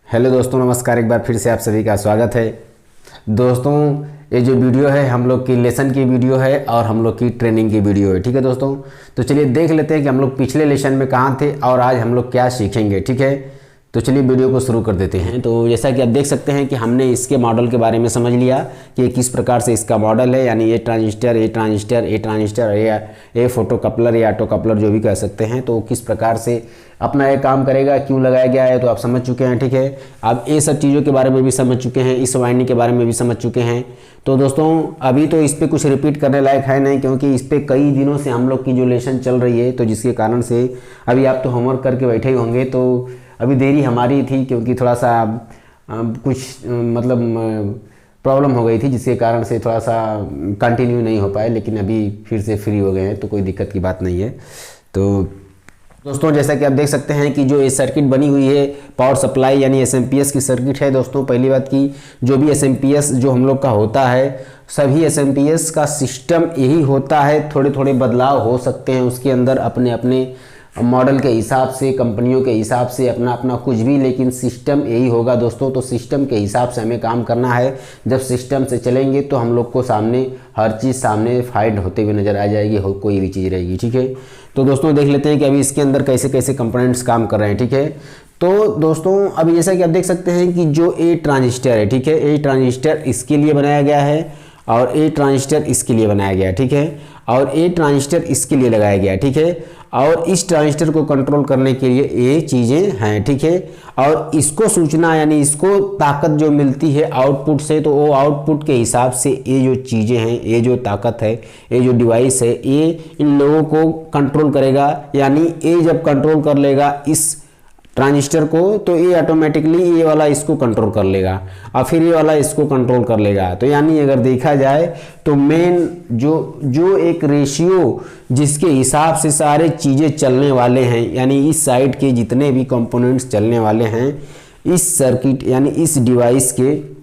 Hello दोस्तों, नमस्कार। एक बार फिर से आप सभी का स्वागत है। दोस्तों, ये जो वीडियो है हम लोग की लेसन की वीडियो है और हम लोग की ट्रेनिंग की वीडियो है। ठीक है दोस्तों, तो चलिए देख लेते हैं कि हम लोग पिछले लेसन में कहाँ थे और आज हम लोग क्या सीखेंगे। ठीक है, तो चलिए वीडियो को शुरू कर देते हैं। तो जैसा कि आप देख सकते हैं कि हमने इसके मॉडल के बारे में समझ लिया कि किस प्रकार से इसका मॉडल है, यानी ये ट्रांजिस्टर, ये फोटो कपलर या ऑटो कपलर जो भी कह सकते हैं। तो किस प्रकार से अपना ये काम करेगा, क्यों लगाया गया है, तो आप समझ चुके हैं। ठीक है, आप ये सब चीज़ों के बारे में भी समझ चुके हैं, इस वाइंडिंग के बारे में भी समझ चुके हैं। तो दोस्तों अभी तो इस पर कुछ रिपीट करने लायक है नहीं, क्योंकि इस पर कई दिनों से हम लोग की जो लेसन चल रही है, तो जिसके कारण से अभी आप तो होमवर्क करके बैठे ही होंगे। तो अभी देरी हमारी थी क्योंकि थोड़ा सा कुछ प्रॉब्लम हो गई थी, जिसके कारण से थोड़ा सा कंटिन्यू नहीं हो पाए, लेकिन अभी फिर से फ्री हो गए हैं, तो कोई दिक्कत की बात नहीं है। तो दोस्तों जैसा कि आप देख सकते हैं कि जो ये सर्किट बनी हुई है पावर सप्लाई यानी एसएमपीएस की सर्किट है। दोस्तों पहली बात की जो भी एसएमपीएस जो हम लोग का होता है, सभी एसएमपीएस का सिस्टम यही होता है। थोड़े थोड़े बदलाव हो सकते हैं उसके अंदर, अपने अपने मॉडल के हिसाब से, कंपनियों के हिसाब से, अपना अपना कुछ भी, लेकिन सिस्टम यही होगा दोस्तों। तो सिस्टम के हिसाब से हमें काम करना है। जब सिस्टम से चलेंगे तो हम लोग को सामने हर चीज़ सामने फाइंड होते हुए नज़र आ जाएगी, हो कोई भी चीज़ रहेगी। ठीक है, तो दोस्तों देख लेते हैं कि अभी इसके अंदर कैसे कैसे कंपोनेंट्स काम कर रहे हैं। ठीक है, तो दोस्तों अभी जैसा कि आप देख सकते हैं कि जो ए ट्रांजिस्टर है, ठीक है, ए ट्रांजिस्टर इसके लिए बनाया गया है और ए ट्रांजिस्टर इसके लिए बनाया गया है। ठीक है, और ए ट्रांजिस्टर इसके लिए लगाया गया है। ठीक है, और इस ट्रांजिस्टर को कंट्रोल करने के लिए ये चीज़ें हैं। ठीक है, और इसको सूचना यानी इसको ताकत जो मिलती है आउटपुट से, तो वो आउटपुट के हिसाब से ये जो चीज़ें हैं, ये जो ताकत है, ये जो डिवाइस है, ये इन लोगों को कंट्रोल करेगा। यानी ये जब कंट्रोल कर लेगा इस ट्रांजिस्टर को, तो ये ऑटोमेटिकली ये वाला इसको कंट्रोल कर लेगा और फिर ये वाला इसको कंट्रोल कर लेगा। तो यानी अगर देखा जाए तो मेन जो एक रेशियो जिसके हिसाब से सारे चीज़ें चलने वाले हैं, यानी इस साइड के जितने भी कंपोनेंट्स चलने वाले हैं इस सर्किट यानी इस डिवाइस के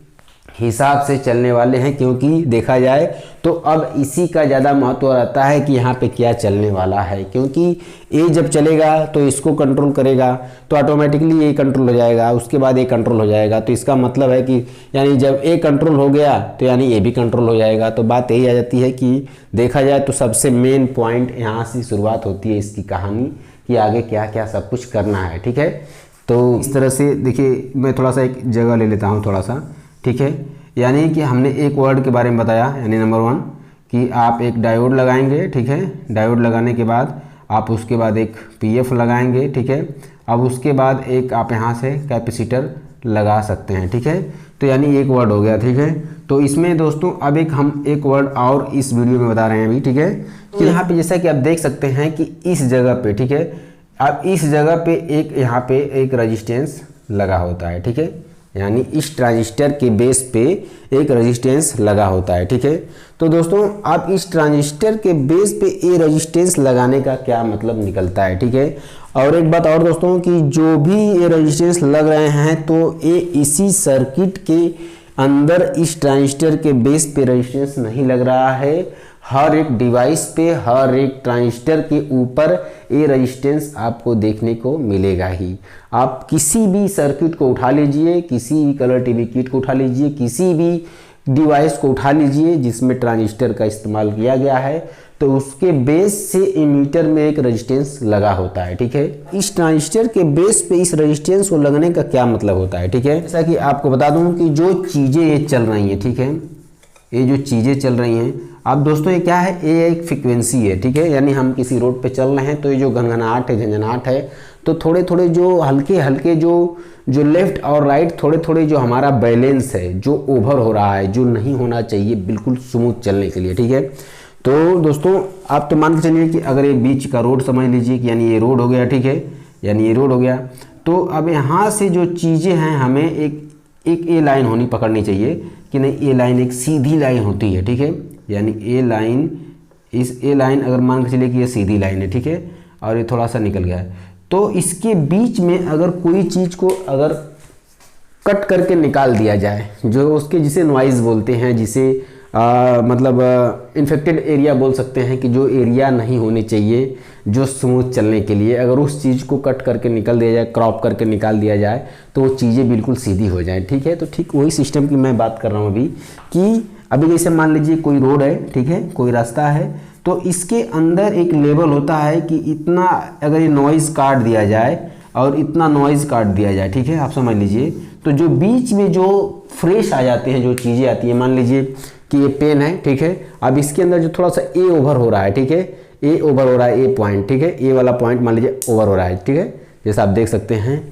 हिसाब से चलने वाले हैं। क्योंकि देखा जाए तो अब इसी का ज़्यादा महत्व रहता है कि यहाँ पे क्या चलने वाला है, क्योंकि ये जब चलेगा तो इसको कंट्रोल करेगा, तो ऑटोमेटिकली ये कंट्रोल हो जाएगा, उसके बाद ये कंट्रोल हो जाएगा। तो इसका मतलब है कि यानी जब ये कंट्रोल हो गया तो यानी ये भी कंट्रोल हो जाएगा। तो बात यही आ जाती है कि देखा जाए तो सबसे मेन पॉइंट यहाँ से शुरुआत होती है इसकी कहानी कि आगे क्या क्या सब कुछ करना है। ठीक है, तो इस तरह से देखिए, मैं थोड़ा सा एक जगह ले लेता हूँ थोड़ा सा। ठीक है, यानी कि हमने एक वर्ड के बारे में बताया, यानी नंबर 1 कि आप एक डायोड लगाएंगे। ठीक है, डायोड लगाने के बाद आप उसके बाद एक पीएफ लगाएंगे। ठीक है, अब उसके बाद एक आप यहाँ से कैपेसिटर लगा सकते हैं। ठीक है, तो यानी एक वर्ड हो गया। ठीक है, तो इसमें दोस्तों अब हम एक वर्ड और इस वीडियो में बता रहे हैं अभी। ठीक है, तो यहाँ पे जैसा कि आप देख सकते हैं कि इस जगह पे, ठीक है, अब इस जगह पे एक यहाँ पे एक रेजिस्टेंस लगा होता है। ठीक है, यानी इस ट्रांजिस्टर के बेस पे एक रेजिस्टेंस लगा होता है। ठीक है, तो दोस्तों आप इस ट्रांजिस्टर के बेस पे ये रेजिस्टेंस लगाने का क्या मतलब निकलता है। ठीक है, और एक बात और दोस्तों कि जो भी ये रेजिस्टेंस लग रहे हैं तो ये इसी सर्किट के अंदर इस ट्रांजिस्टर के बेस पे रेजिस्टेंस नहीं लग रहा है। हर एक डिवाइस पे, हर एक ट्रांजिस्टर के ऊपर ये रेजिस्टेंस आपको देखने को मिलेगा ही। आप किसी भी सर्किट को उठा लीजिए, किसी भी कलर टीवी किट को उठा लीजिए, किसी भी डिवाइस को उठा लीजिए जिसमें ट्रांजिस्टर का इस्तेमाल किया गया है, तो उसके बेस से इमीटर में एक रेजिस्टेंस लगा होता है। ठीक है, इस ट्रांजिस्टर के बेस पे इस रेजिस्टेंस को लगने का क्या मतलब होता है। ठीक है, जैसा कि आपको बता दूं कि जो चीज़ें ये चल रही हैं, ठीक है, ये जो चीज़ें चल रही हैं, अब दोस्तों ये क्या है, ये एक फ्रीक्वेंसी है। ठीक है, यानी हम किसी रोड पे चल रहे हैं तो ये जो घनघनाहट है, झंझनाहट है, तो थोड़े थोड़े जो हल्के हल्के जो लेफ्ट और राइट थोड़े थोड़े जो हमारा बैलेंस है, जो ओवर हो रहा है, जो नहीं होना चाहिए बिल्कुल स्मूथ चलने के लिए। ठीक है, तो दोस्तों आप तो मान के चलिए कि अगर ये बीच का रोड समझ लीजिए कि यानी ये रोड हो गया। ठीक है, यानी ये रोड हो गया, तो अब यहाँ से जो चीज़ें हैं हमें एक ए लाइन होनी पकड़नी चाहिए कि नहीं, ए लाइन एक सीधी लाइन होती है। ठीक है, यानी ए लाइन, इस ए लाइन अगर मान के चलिए कि ये सीधी लाइन है। ठीक है, और ये थोड़ा सा निकल गया है, तो इसके बीच में अगर कोई चीज़ को अगर कट करके निकाल दिया जाए, जो उसके जिसे नॉइज़ बोलते हैं, जिसे मतलब इन्फेक्टेड एरिया बोल सकते हैं कि जो एरिया नहीं होने चाहिए जो स्मूथ चलने के लिए, अगर उस चीज़ को कट करके निकल दिया जाए, क्रॉप करके निकाल दिया जाए तो वो चीज़ें बिल्कुल सीधी हो जाएं। ठीक है, तो ठीक वही सिस्टम की मैं बात कर रहा हूँ अभी कि अभी जैसे मान लीजिए कोई रोड है, ठीक है, कोई रास्ता है, तो इसके अंदर एक लेवल होता है कि इतना अगर ये नॉइज़ काट दिया जाए और इतना नॉइज़ काट दिया जाए, ठीक है, आप समझ लीजिए, तो जो बीच में जो फ्रेश आ जाते हैं, जो चीज़ें आती हैं, मान लीजिए कि ये पेन है, ठीक है, अब इसके अंदर जो थोड़ा सा ए ओवर हो रहा है, ठीक है, ए ओवर हो रहा है, ए पॉइंट, ठीक है, ए वाला पॉइंट मान लीजिए ओवर हो रहा है, ठीक है, जैसा आप देख सकते हैं।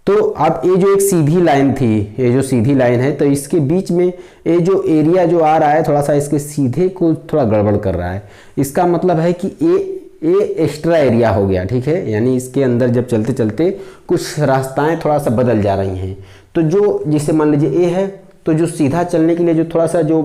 तो अब ये जो एक सीधी लाइन थी, ये जो सीधी लाइन है, तो इसके बीच में ये जो एरिया जो आ रहा है थोड़ा सा इसके सीधे को थोड़ा गड़बड़ कर रहा है। इसका मतलब है कि ये एक्स्ट्रा एरिया हो गया, ठीक है, यानी इसके अंदर जब चलते चलते कुछ रास्ताएं थोड़ा सा बदल जा रही हैं। तो जो जिसे मान लीजिए ए है, तो जो सीधा चलने के लिए जो थोड़ा सा जो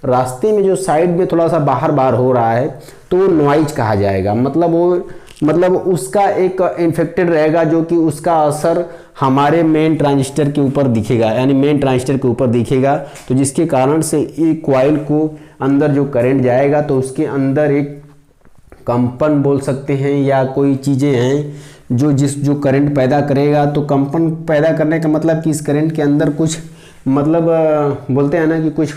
रास्ते में जो साइड में थोड़ा सा बाहर बाहर हो रहा है तो वो नॉइज कहा जाएगा। मतलब उसका एक इन्फेक्टेड रहेगा जो कि उसका असर हमारे मेन ट्रांजिस्टर के ऊपर दिखेगा, यानी मेन ट्रांजिस्टर के ऊपर दिखेगा, तो जिसके कारण से एक कॉइल को अंदर जो करंट जाएगा तो उसके अंदर एक कंपन बोल सकते हैं या कोई चीज़ें हैं जो करंट पैदा करेगा। तो कंपन पैदा करने का मतलब कि इस करंट के अंदर कुछ मतलब बोलते हैं ना कि कुछ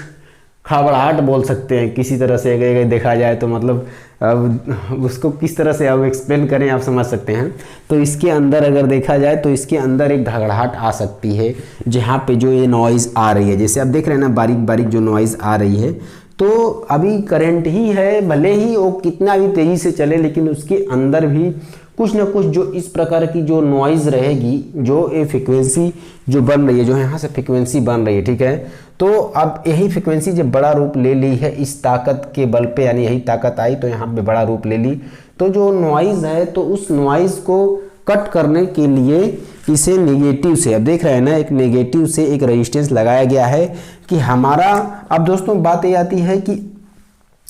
खड़बड़ाहट बोल सकते हैं किसी तरह से, अगर देखा जाए तो मतलब अब उसको किस तरह से अब एक्सप्लेन करें आप समझ सकते हैं। तो इसके अंदर अगर देखा जाए तो इसके अंदर एक धड़ाहट आ सकती है जहाँ पे जो ये नॉइज़ आ रही है, जैसे आप देख रहे हैं ना बारीक बारीक जो नॉइज़ आ रही है, तो अभी करंट ही है, भले ही वो कितना भी तेज़ी से चले लेकिन उसके अंदर भी कुछ ना कुछ जो इस प्रकार की जो नॉइज़ रहेगी, जो ये फ्रिक्वेंसी जो बन रही है, जो यहाँ से फ्रिक्वेंसी बन रही है, ठीक है। तो अब यही फ्रिक्वेंसी जब बड़ा रूप ले ली है इस ताकत के बल पे, यानी यही ताकत आई तो यहाँ पे बड़ा रूप ले ली, तो जो नॉइज़ है तो उस नॉइज़ को कट करने के लिए इसे नेगेटिव से, अब देख रहे हैं ना, एक नेगेटिव से एक रेजिस्टेंस लगाया गया है कि हमारा। अब दोस्तों बात ये आती है कि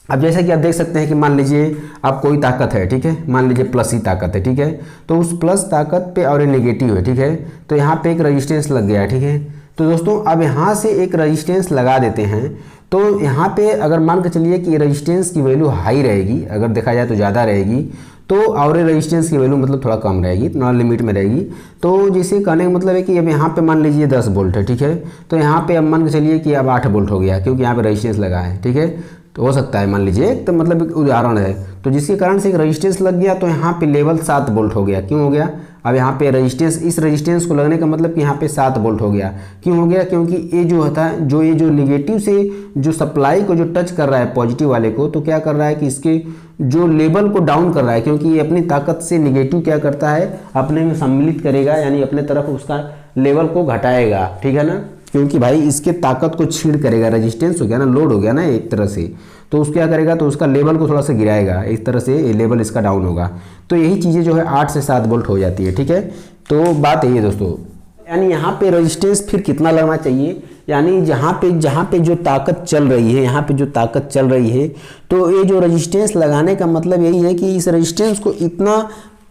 अब जैसा कि आप देख सकते हैं कि मान लीजिए अब कोई ताकत है, ठीक है, मान लीजिए प्लस ही ताकत है, ठीक है, तो उस प्लस ताकत पे और ये नेगेटिव है, ठीक है, तो यहाँ पे एक रेजिस्टेंस लग गया है, ठीक है। तो दोस्तों अब यहाँ से एक रेजिस्टेंस लगा देते हैं, तो यहाँ पे अगर मान के चलिए कि रेजिस्टेंस की वैल्यू हाई रहेगी, अगर देखा जाए तो ज़्यादा रहेगी, तो और रेजिस्टेंस की वैल्यू मतलब थोड़ा कम रहेगी, नॉन लिमिट में रहेगी। तो जिसे कहने का मतलब है कि अब यहाँ पे मान लीजिए 10 वोल्ट है, ठीक है, तो यहाँ पे अब मान के चलिए कि अब 8 वोल्ट हो गया क्योंकि यहाँ पे रेजिस्टेंस लगा है, ठीक है, तो हो सकता है मान लीजिए, तो मतलब एक उदाहरण है, तो जिसके कारण से एक रेजिस्टेंस लग गया तो यहाँ पे लेवल 7 वोल्ट हो गया। क्यों हो गया? अब यहाँ पे रेजिस्टेंस, इस रेजिस्टेंस को लगने का मतलब कि यहाँ पे 7 वोल्ट हो गया। क्यों हो गया? क्योंकि ये जो होता है, जो ये जो निगेटिव से जो सप्लाई को जो टच कर रहा है पॉजिटिव वाले को, तो क्या कर रहा है कि इसके जो लेवल को डाउन कर रहा है, क्योंकि ये अपनी ताकत से निगेटिव क्या करता है, अपने में सम्मिलित करेगा, यानी अपने तरफ उसका लेवल को घटाएगा, ठीक है ना, क्योंकि भाई इसके ताकत को छीड़ करेगा, रेजिस्टेंस हो गया ना, लोड हो गया ना एक तरह से, तो उसको क्या करेगा, तो उसका लेवल को थोड़ा सा गिराएगा, इस तरह से ये लेवल इसका डाउन होगा। तो यही चीज़ें जो है 8 से 7 वोल्ट हो जाती है, ठीक है। तो बात यही है दोस्तों, यानी यहाँ पे रेजिस्टेंस फिर कितना लगना चाहिए, यानी जहाँ पे जो ताकत चल रही है, यहाँ पे जो ताकत चल रही है, तो ये जो रेजिस्टेंस लगाने का मतलब यही है कि इस रेजिस्टेंस को इतना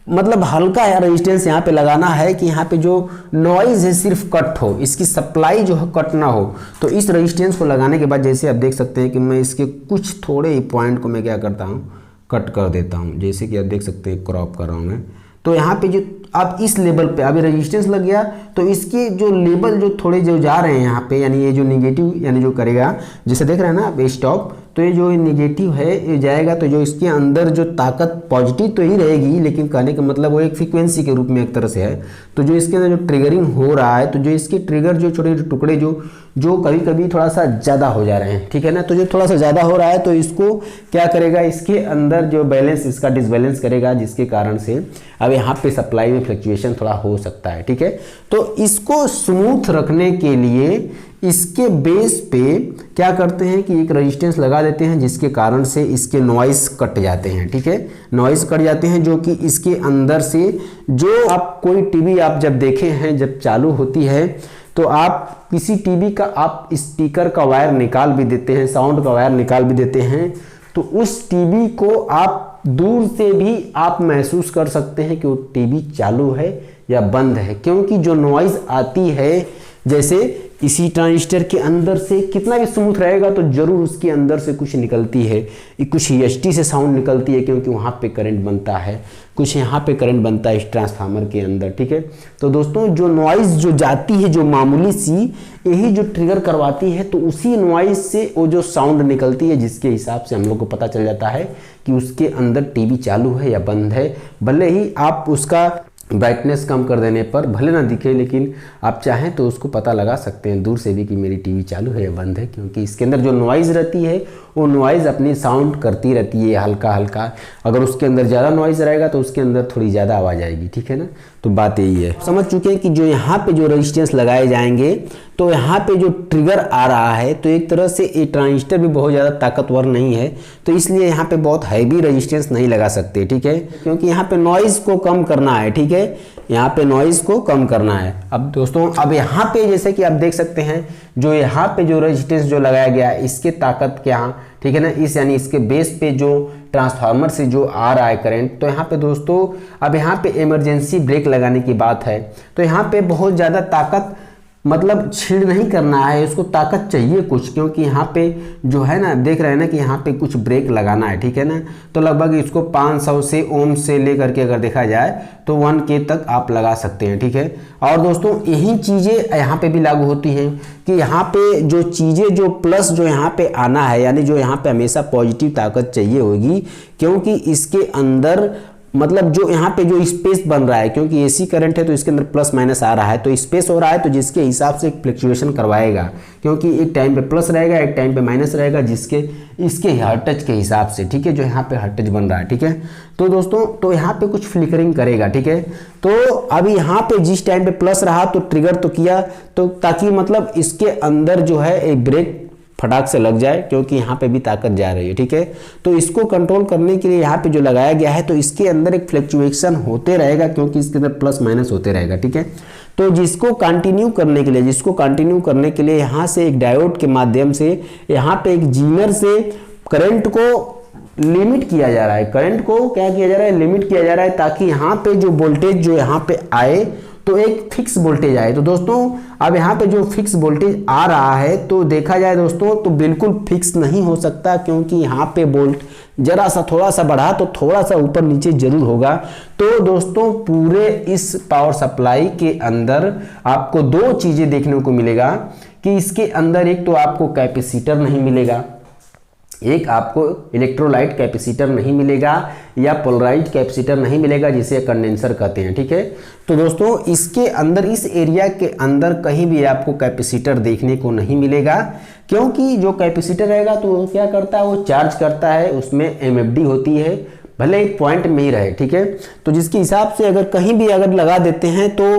मतलब हल्का है रेजिस्टेंस यहाँ पे लगाना है कि यहाँ पे जो नॉइज़ है सिर्फ कट हो, इसकी सप्लाई जो है कट ना हो। तो इस रेजिस्टेंस को लगाने के बाद जैसे आप देख सकते हैं कि मैं इसके कुछ थोड़े ही पॉइंट को मैं क्या करता हूँ, कट कर देता हूँ, जैसे कि आप देख सकते हैं क्रॉप कर रहा हूँ मैं। तो यहाँ पे जो अब इस लेवल पे अभी रेजिस्टेंस लग गया, तो इसके जो लेवल जो थोड़े जो जा रहे हैं यहाँ पे, यानी ये जो निगेटिव यानी जो करेगा, जैसे देख रहे हैं ना आप स्टॉप, तो ये जो निगेटिव है ये जाएगा, तो जो इसके अंदर जो ताकत पॉजिटिव तो ही रहेगी, लेकिन कहने का मतलब वो एक फ्रीक्वेंसी के रूप में एक तरह से है। तो जो इसके अंदर जो ट्रिगरिंग हो रहा है, तो जो इसके ट्रिगर जो छोटे छोटे टुकड़े जो कभी कभी थोड़ा सा ज़्यादा हो जा रहे हैं, ठीक है ना, तो जो थोड़ा सा ज़्यादा हो रहा है तो इसको क्या करेगा, इसके अंदर जो बैलेंस इसका डिसबैलेंस करेगा, जिसके कारण से अब यहाँ पे सप्लाई में फ्लक्चुएशन थोड़ा हो सकता है, ठीक है। तो इसको स्मूथ रखने के लिए इसके बेस पे क्या करते हैं कि एक रेजिस्टेंस लगा देते हैं, जिसके कारण से इसके नॉइज़ कट जाते हैं, ठीक है, नॉइज़ कट जाते हैं, जो कि इसके अंदर से जो आप कोई टीवी आप जब देखे हैं, जब चालू होती है तो आप किसी टीवी का आप स्पीकर का वायर निकाल भी देते हैं, साउंड का वायर निकाल भी देते हैं, तो उस टीवी को आप दूर से भी आप महसूस कर सकते हैं कि वो टीवी चालू है या बंद है, क्योंकि जो नॉइज़ आती है जैसे इसी ट्रांजिस्टर के अंदर से कितना भी स्मूथ रहेगा तो जरूर उसके अंदर से कुछ निकलती है, कुछ EST से साउंड निकलती है, क्योंकि वहाँ पे करंट बनता है, कुछ यहाँ पे करंट बनता है इस ट्रांसफार्मर के अंदर, ठीक है। तो दोस्तों जो नॉइज़ जो जाती है, जो मामूली सी, यही जो ट्रिगर करवाती है, तो उसी नॉइज़ से वो जो साउंड निकलती है, जिसके हिसाब से हम लोग को पता चल जाता है कि उसके अंदर टीवी चालू है या बंद है। भले ही आप उसका ब्राइटनेस कम कर देने पर भले ना दिखे, लेकिन आप चाहें तो उसको पता लगा सकते हैं दूर से भी कि मेरी टीवी चालू है या बंद है, क्योंकि इसके अंदर जो नॉइज़ रहती है वो नॉइज़ अपनी साउंड करती रहती है हल्का हल्का। अगर उसके अंदर ज़्यादा नॉइज़ रहेगा तो उसके अंदर थोड़ी ज़्यादा आवाज़ आएगी, ठीक है ना। तो बात यही है, समझ चुके हैं कि जो यहाँ पे जो रेजिस्टेंस लगाए जाएंगे, तो यहाँ पे जो ट्रिगर आ रहा है, तो एक तरह से ये ट्रांजिस्टर भी बहुत ज़्यादा ताकतवर नहीं है, तो इसलिए यहाँ पे बहुत हैवी रेजिस्टेंस नहीं लगा सकते, ठीक है, क्योंकि यहाँ पे नॉइज़ को कम करना है, ठीक है, यहाँ पे नॉइज़ को कम करना है। अब दोस्तों अब यहाँ पे जैसे कि आप देख सकते हैं, जो यहाँ पे जो रेजिस्टेंस जो लगाया गया है, इसके ताकत क्या, ठीक है ना, इस यानी इसके बेस पे जो ट्रांसफार्मर से जो आ रहा है करंट, तो यहाँ पे दोस्तों अब यहाँ पे इमरजेंसी ब्रेक लगाने की बात है, तो यहाँ पे बहुत ज़्यादा ताकत मतलब छीड़ नहीं करना है, उसको ताकत चाहिए कुछ, क्योंकि यहाँ पे जो है ना, देख रहे हैं ना कि यहाँ पे कुछ ब्रेक लगाना है, ठीक है ना। तो लगभग इसको 500 से ओम से लेकर के अगर देखा जाए तो 1K तक आप लगा सकते हैं, ठीक है। और दोस्तों यही चीज़ें यहाँ पे भी लागू होती हैं कि यहाँ पे जो चीज़ें जो प्लस जो यहाँ पे आना है, यानी जो यहाँ पे हमेशा पॉजिटिव ताकत चाहिए होगी, क्योंकि इसके अंदर मतलब जो यहाँ पे जो स्पेस बन रहा है, क्योंकि AC करंट है तो इसके अंदर प्लस माइनस आ रहा है, तो स्पेस हो रहा है, तो जिसके हिसाब से फ्लक्चुएशन करवाएगा, क्योंकि एक टाइम पे प्लस रहेगा, एक टाइम पे माइनस रहेगा, जिसके इसके हर्ट्ज के हिसाब से, ठीक है, जो यहाँ पे हर्ट्ज बन रहा है, ठीक है। तो दोस्तों तो यहाँ पे कुछ फ्लिकरिंग करेगा, ठीक है। तो अभी यहाँ पे जिस टाइम पे प्लस रहा तो ट्रिगर तो किया, तो ताकि मतलब इसके अंदर जो है एक ब्रेक फटाक से लग जाए, क्योंकि यहाँ पे भी ताकत जा रही है, ठीक है। तो इसको कंट्रोल करने के लिए यहाँ पे जो लगाया गया है, तो इसके अंदर एक फ्लक्चुएशन होते रहेगा, क्योंकि इसके अंदर प्लस माइनस होते रहेगा, ठीक है। तो जिसको कंटिन्यू करने के लिए यहाँ से एक डायोड के माध्यम से यहाँ पे एक जीनर से करंट को लिमिट किया जा रहा है, करंट को क्या किया जा रहा है, लिमिट किया जा रहा है, ताकि यहाँ पे जो वोल्टेज जो यहाँ पे आए तो एक फिक्स वोल्टेज आए। तो दोस्तों अब यहाँ पे जो फिक्स वोल्टेज आ रहा है, तो देखा जाए दोस्तों तो बिल्कुल फिक्स नहीं हो सकता, क्योंकि यहाँ पे वोल्ट जरा सा थोड़ा सा बढ़ा तो थोड़ा सा ऊपर नीचे जरूर होगा। तो दोस्तों पूरे इस पावर सप्लाई के अंदर आपको दो चीजें देखने को मिलेगा कि इसके अंदर एक तो आपको कैपेसिटर नहीं मिलेगा, एक आपको इलेक्ट्रोलाइट कैपेसिटर नहीं मिलेगा, या पोलराइज्ड कैपेसिटर नहीं मिलेगा, जिसे कंडेंसर कहते हैं, ठीक है। तो दोस्तों इसके अंदर, इस एरिया के अंदर कहीं भी आपको कैपेसिटर देखने को नहीं मिलेगा, क्योंकि जो कैपेसिटर रहेगा तो वो क्या करता है, वो चार्ज करता है, उसमें MFD होती है, भले एक पॉइंट में ही रहे, ठीक है। तो जिसके हिसाब से अगर कहीं भी अगर लगा देते हैं तो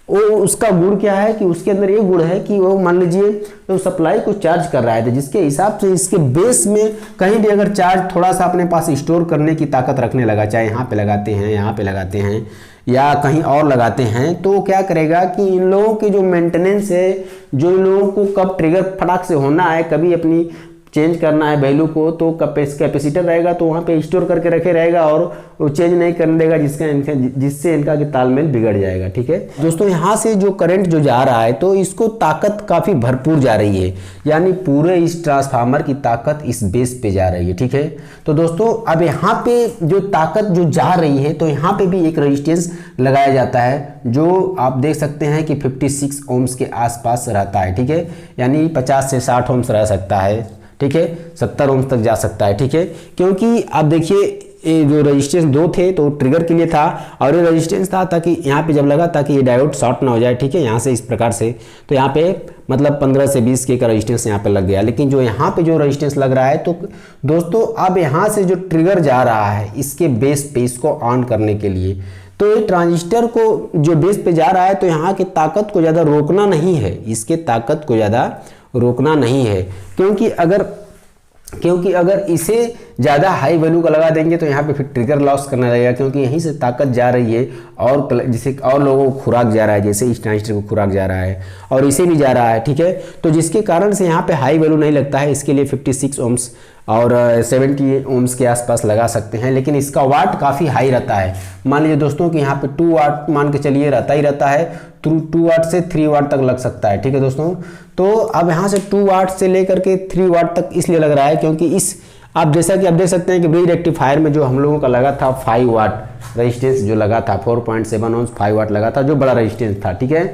उसका गुण क्या है कि उसके अंदर ये गुण है कि वो मान लीजिए तो सप्लाई को चार्ज कर रहा है, तो जिसके हिसाब से इसके बेस में कहीं भी अगर चार्ज थोड़ा सा अपने पास स्टोर करने की ताकत रखने लगा, चाहे यहाँ पे लगाते हैं, यहाँ पे लगाते हैं, या कहीं और लगाते हैं, तो क्या करेगा कि इन लोगों की जो मेंटेनेंस है, जो इन लोगों को कब ट्रिगर फटाक से होना है, कभी अपनी चेंज करना है वैल्यू को, तो कैपेसिटर रहेगा तो वहाँ पे स्टोर करके रखे रहेगा और वो चेंज नहीं करने देगा, जिससे इनका कि तालमेल बिगड़ जाएगा, ठीक है। दोस्तों यहाँ से जो करंट जो जा रहा है, तो इसको ताकत काफ़ी भरपूर जा रही है, यानी पूरे इस ट्रांसफार्मर की ताकत इस बेस पे जा रही है, ठीक है। तो दोस्तों अब यहाँ पे जो ताकत जो जा रही है, तो यहाँ पे भी एक रेजिस्टेंस लगाया जाता है, जो आप देख सकते हैं कि 56 ओम्स के आसपास रहता है, ठीक है, यानी 50 से 60 ओम्स रह सकता है, ठीक है, 70 ओम्स तक जा सकता है, ठीक है। क्योंकि आप देखिए ये जो रेजिस्टेंस दो थे तो ट्रिगर के लिए था, और ये रेजिस्टेंस था ताकि यहाँ पे जब लगा ताकि ये डायोड शॉर्ट ना हो जाए, ठीक है, यहाँ से इस प्रकार से, तो यहाँ पे मतलब 15 से 20 के का रेजिस्टेंस यहाँ पे लग गया। लेकिन जो यहाँ पे जो रेजिस्टेंस लग रहा है, तो दोस्तों अब यहाँ से जो ट्रिगर जा रहा है इसके बेस पे इसको ऑन करने के लिए, तो ये ट्रांजिस्टर को जो बेस पे जा रहा है, तो यहाँ की ताकत को ज़्यादा रोकना नहीं है, इसके ताकत को ज़्यादा रोकना नहीं है, क्योंकि अगर इसे ज़्यादा हाई वैल्यू का लगा देंगे तो यहाँ पे फिर ट्रिगर लॉस करना लगेगा, क्योंकि यहीं से ताकत जा रही है और जैसे और लोगों को खुराक जा रहा है, जैसे इस ट्रांजिस्टर को खुराक जा रहा है और इसे भी जा रहा है, ठीक है। तो जिसके कारण से यहाँ पे हाई वैल्यू नहीं लगता है, इसके लिए 56 ओम्स और 70 ओम्स के आसपास लगा सकते हैं, लेकिन इसका वाट काफ़ी हाई रहता है। मान लीजिए दोस्तों कि यहाँ पे 2 वाट मान के चलिए रहता ही रहता है, 2 वाट से 3 वाट तक लग सकता है, ठीक है दोस्तों। तो अब यहाँ से 2 वाट से लेकर के 3 वाट तक इसलिए लग रहा है क्योंकि इस आप जैसा कि आप देख सकते हैं कि ब्रिज रेक्टिफायर में जो हम लोगों का लगा था 5 वाट रेजिस्टेंस जो लगा था 4.7 ओम्स 5 वाट लगा था, जो बड़ा रेजिस्टेंस था, ठीक है।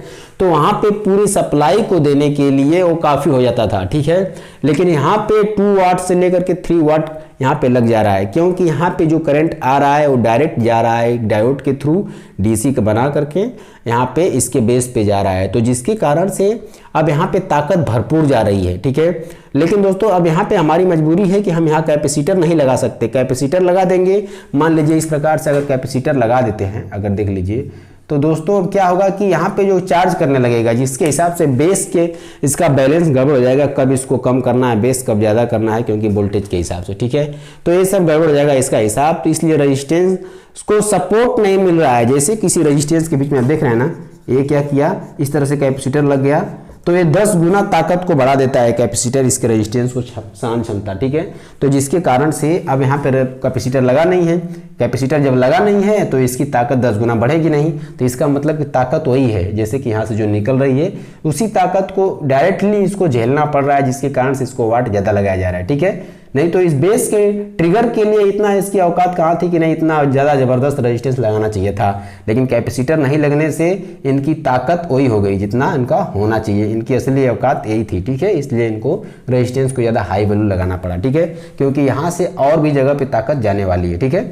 तो वहाँ पे पूरी सप्लाई को देने के लिए वो काफ़ी हो जाता था, ठीक है। लेकिन यहाँ पे 2 वाट से लेकर के 3 वाट यहाँ पे लग जा रहा है क्योंकि यहाँ पे जो करंट आ रहा है वो डायरेक्ट जा रहा है डायोड के थ्रू डीसी का बना करके यहाँ पे इसके बेस पे जा रहा है, तो जिसके कारण से अब यहाँ पे ताकत भरपूर जा रही है, ठीक है। लेकिन दोस्तों अब यहाँ पे हमारी मजबूरी है कि हम यहाँ कैपेसिटर नहीं लगा सकते। कैपेसिटर लगा देंगे, मान लीजिए इस प्रकार से अगर कैपेसिटर लगा देते हैं, अगर देख लीजिए तो दोस्तों क्या होगा कि यहाँ पे जो चार्ज करने लगेगा जिसके हिसाब से बेस के इसका बैलेंस गड़बड़ हो जाएगा, कब इसको कम करना है बेस, कब ज़्यादा करना है, क्योंकि वोल्टेज के हिसाब से, ठीक है। तो ये सब गड़बड़ हो जाएगा इसका हिसाब, तो इसलिए रजिस्टेंस को सपोर्ट नहीं मिल रहा है। जैसे किसी रजिस्टेंस के बीच में आप देख रहे हैं ना, ये क्या किया, इस तरह से कैपेसिटर लग गया तो ये 10 गुना ताकत को बढ़ा देता है कैपेसिटर, इसके रेजिस्टेंस को सहन क्षमता, ठीक है। तो जिसके कारण से अब यहाँ पे कैपेसिटर लगा नहीं है, कैपेसिटर जब लगा नहीं है तो इसकी ताकत 10 गुना बढ़ेगी नहीं, तो इसका मतलब कि ताकत वही है जैसे कि यहाँ से जो निकल रही है उसी ताकत को डायरेक्टली इसको झेलना पड़ रहा है, जिसके कारण से इसको वाट ज़्यादा लगाया जा रहा है, ठीक है। नहीं तो इस बेस के ट्रिगर के लिए इतना इसकी औकात कहाँ थी कि नहीं इतना ज़्यादा ज़बरदस्त रेजिस्टेंस लगाना चाहिए था, लेकिन कैपेसिटर नहीं लगने से इनकी ताकत वही हो गई जितना इनका होना चाहिए, इनकी असली औकात यही थी, ठीक है। इसलिए इनको रेजिस्टेंस को ज़्यादा हाई वैल्यू लगाना पड़ा, ठीक है, क्योंकि यहाँ से और भी जगह पे ताकत जाने वाली है, ठीक है।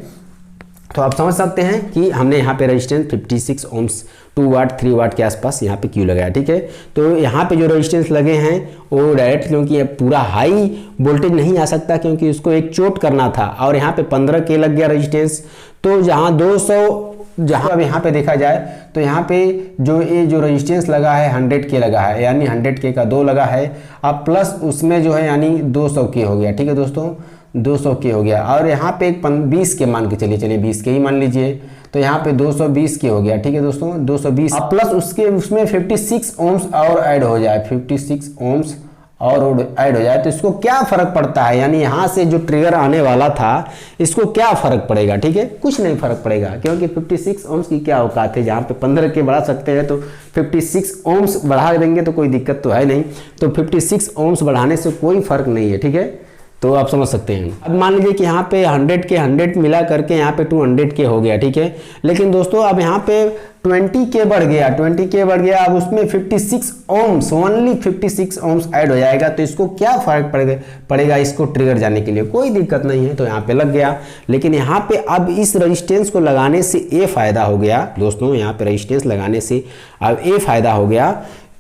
तो आप समझ सकते हैं कि हमने यहाँ पे रेजिस्टेंस 56 ओम्स 2 वाट 3 वाट के आसपास यहाँ पे क्यों लगाया, ठीक है। तो यहाँ पे जो रेजिस्टेंस लगे हैं वो डायरेक्ट क्योंकि पूरा हाई वोल्टेज नहीं आ सकता क्योंकि उसको एक चोट करना था, और यहाँ पे 15 के लग गया रेजिस्टेंस। तो जहाँ 200 जहाँ अब यहाँ पे देखा जाए तो यहाँ पे जो ये जो रेजिस्टेंस लगा है 100 के लगा है, यानी 100 के का 2 लगा है, अब प्लस उसमें जो है यानी 200 के हो गया, ठीक है दोस्तों, 200 के हो गया। और यहाँ पे एक 20 के मान के चलिए 20 के ही मान लीजिए, तो यहाँ पे 220 के हो गया, ठीक है दोस्तों, 220 अब प्लस उसके उसमें 56 ओम्स और ऐड हो जाए, 56 ओम्स और ऐड हो जाए, तो इसको क्या फर्क पड़ता है, यानी यहाँ से जो ट्रिगर आने वाला था इसको क्या फर्क पड़ेगा, ठीक है, कुछ नहीं फर्क पड़ेगा क्योंकि 56 ओम्स की क्या औकात है, जहाँ पे 15 के बढ़ा सकते हैं तो 56 ओम्स बढ़ा देंगे तो कोई दिक्कत तो है नहीं, तो 56 ओम्स बढ़ाने से कोई फर्क नहीं है, ठीक है। तो आप समझ सकते हैं। अब मान लीजिए कि यहाँ पे 100 के 100 मिला करके यहाँ पे 200 के हो गया, ठीक है। लेकिन दोस्तों अब यहाँ पे 20 के बढ़ गया, 20 के बढ़ गया, अब उसमें 56 ओम्स ओनली 56 ओम्स ऐड हो जाएगा, तो इसको क्या फर्क पड़ेगा इसको ट्रिगर जाने के लिए, कोई दिक्कत नहीं है, तो यहाँ पे लग गया। लेकिन यहाँ पे अब इस रजिस्टेंस को लगाने से ये फायदा हो गया दोस्तों, यहाँ पे रजिस्टेंस लगाने से अब ये फायदा हो गया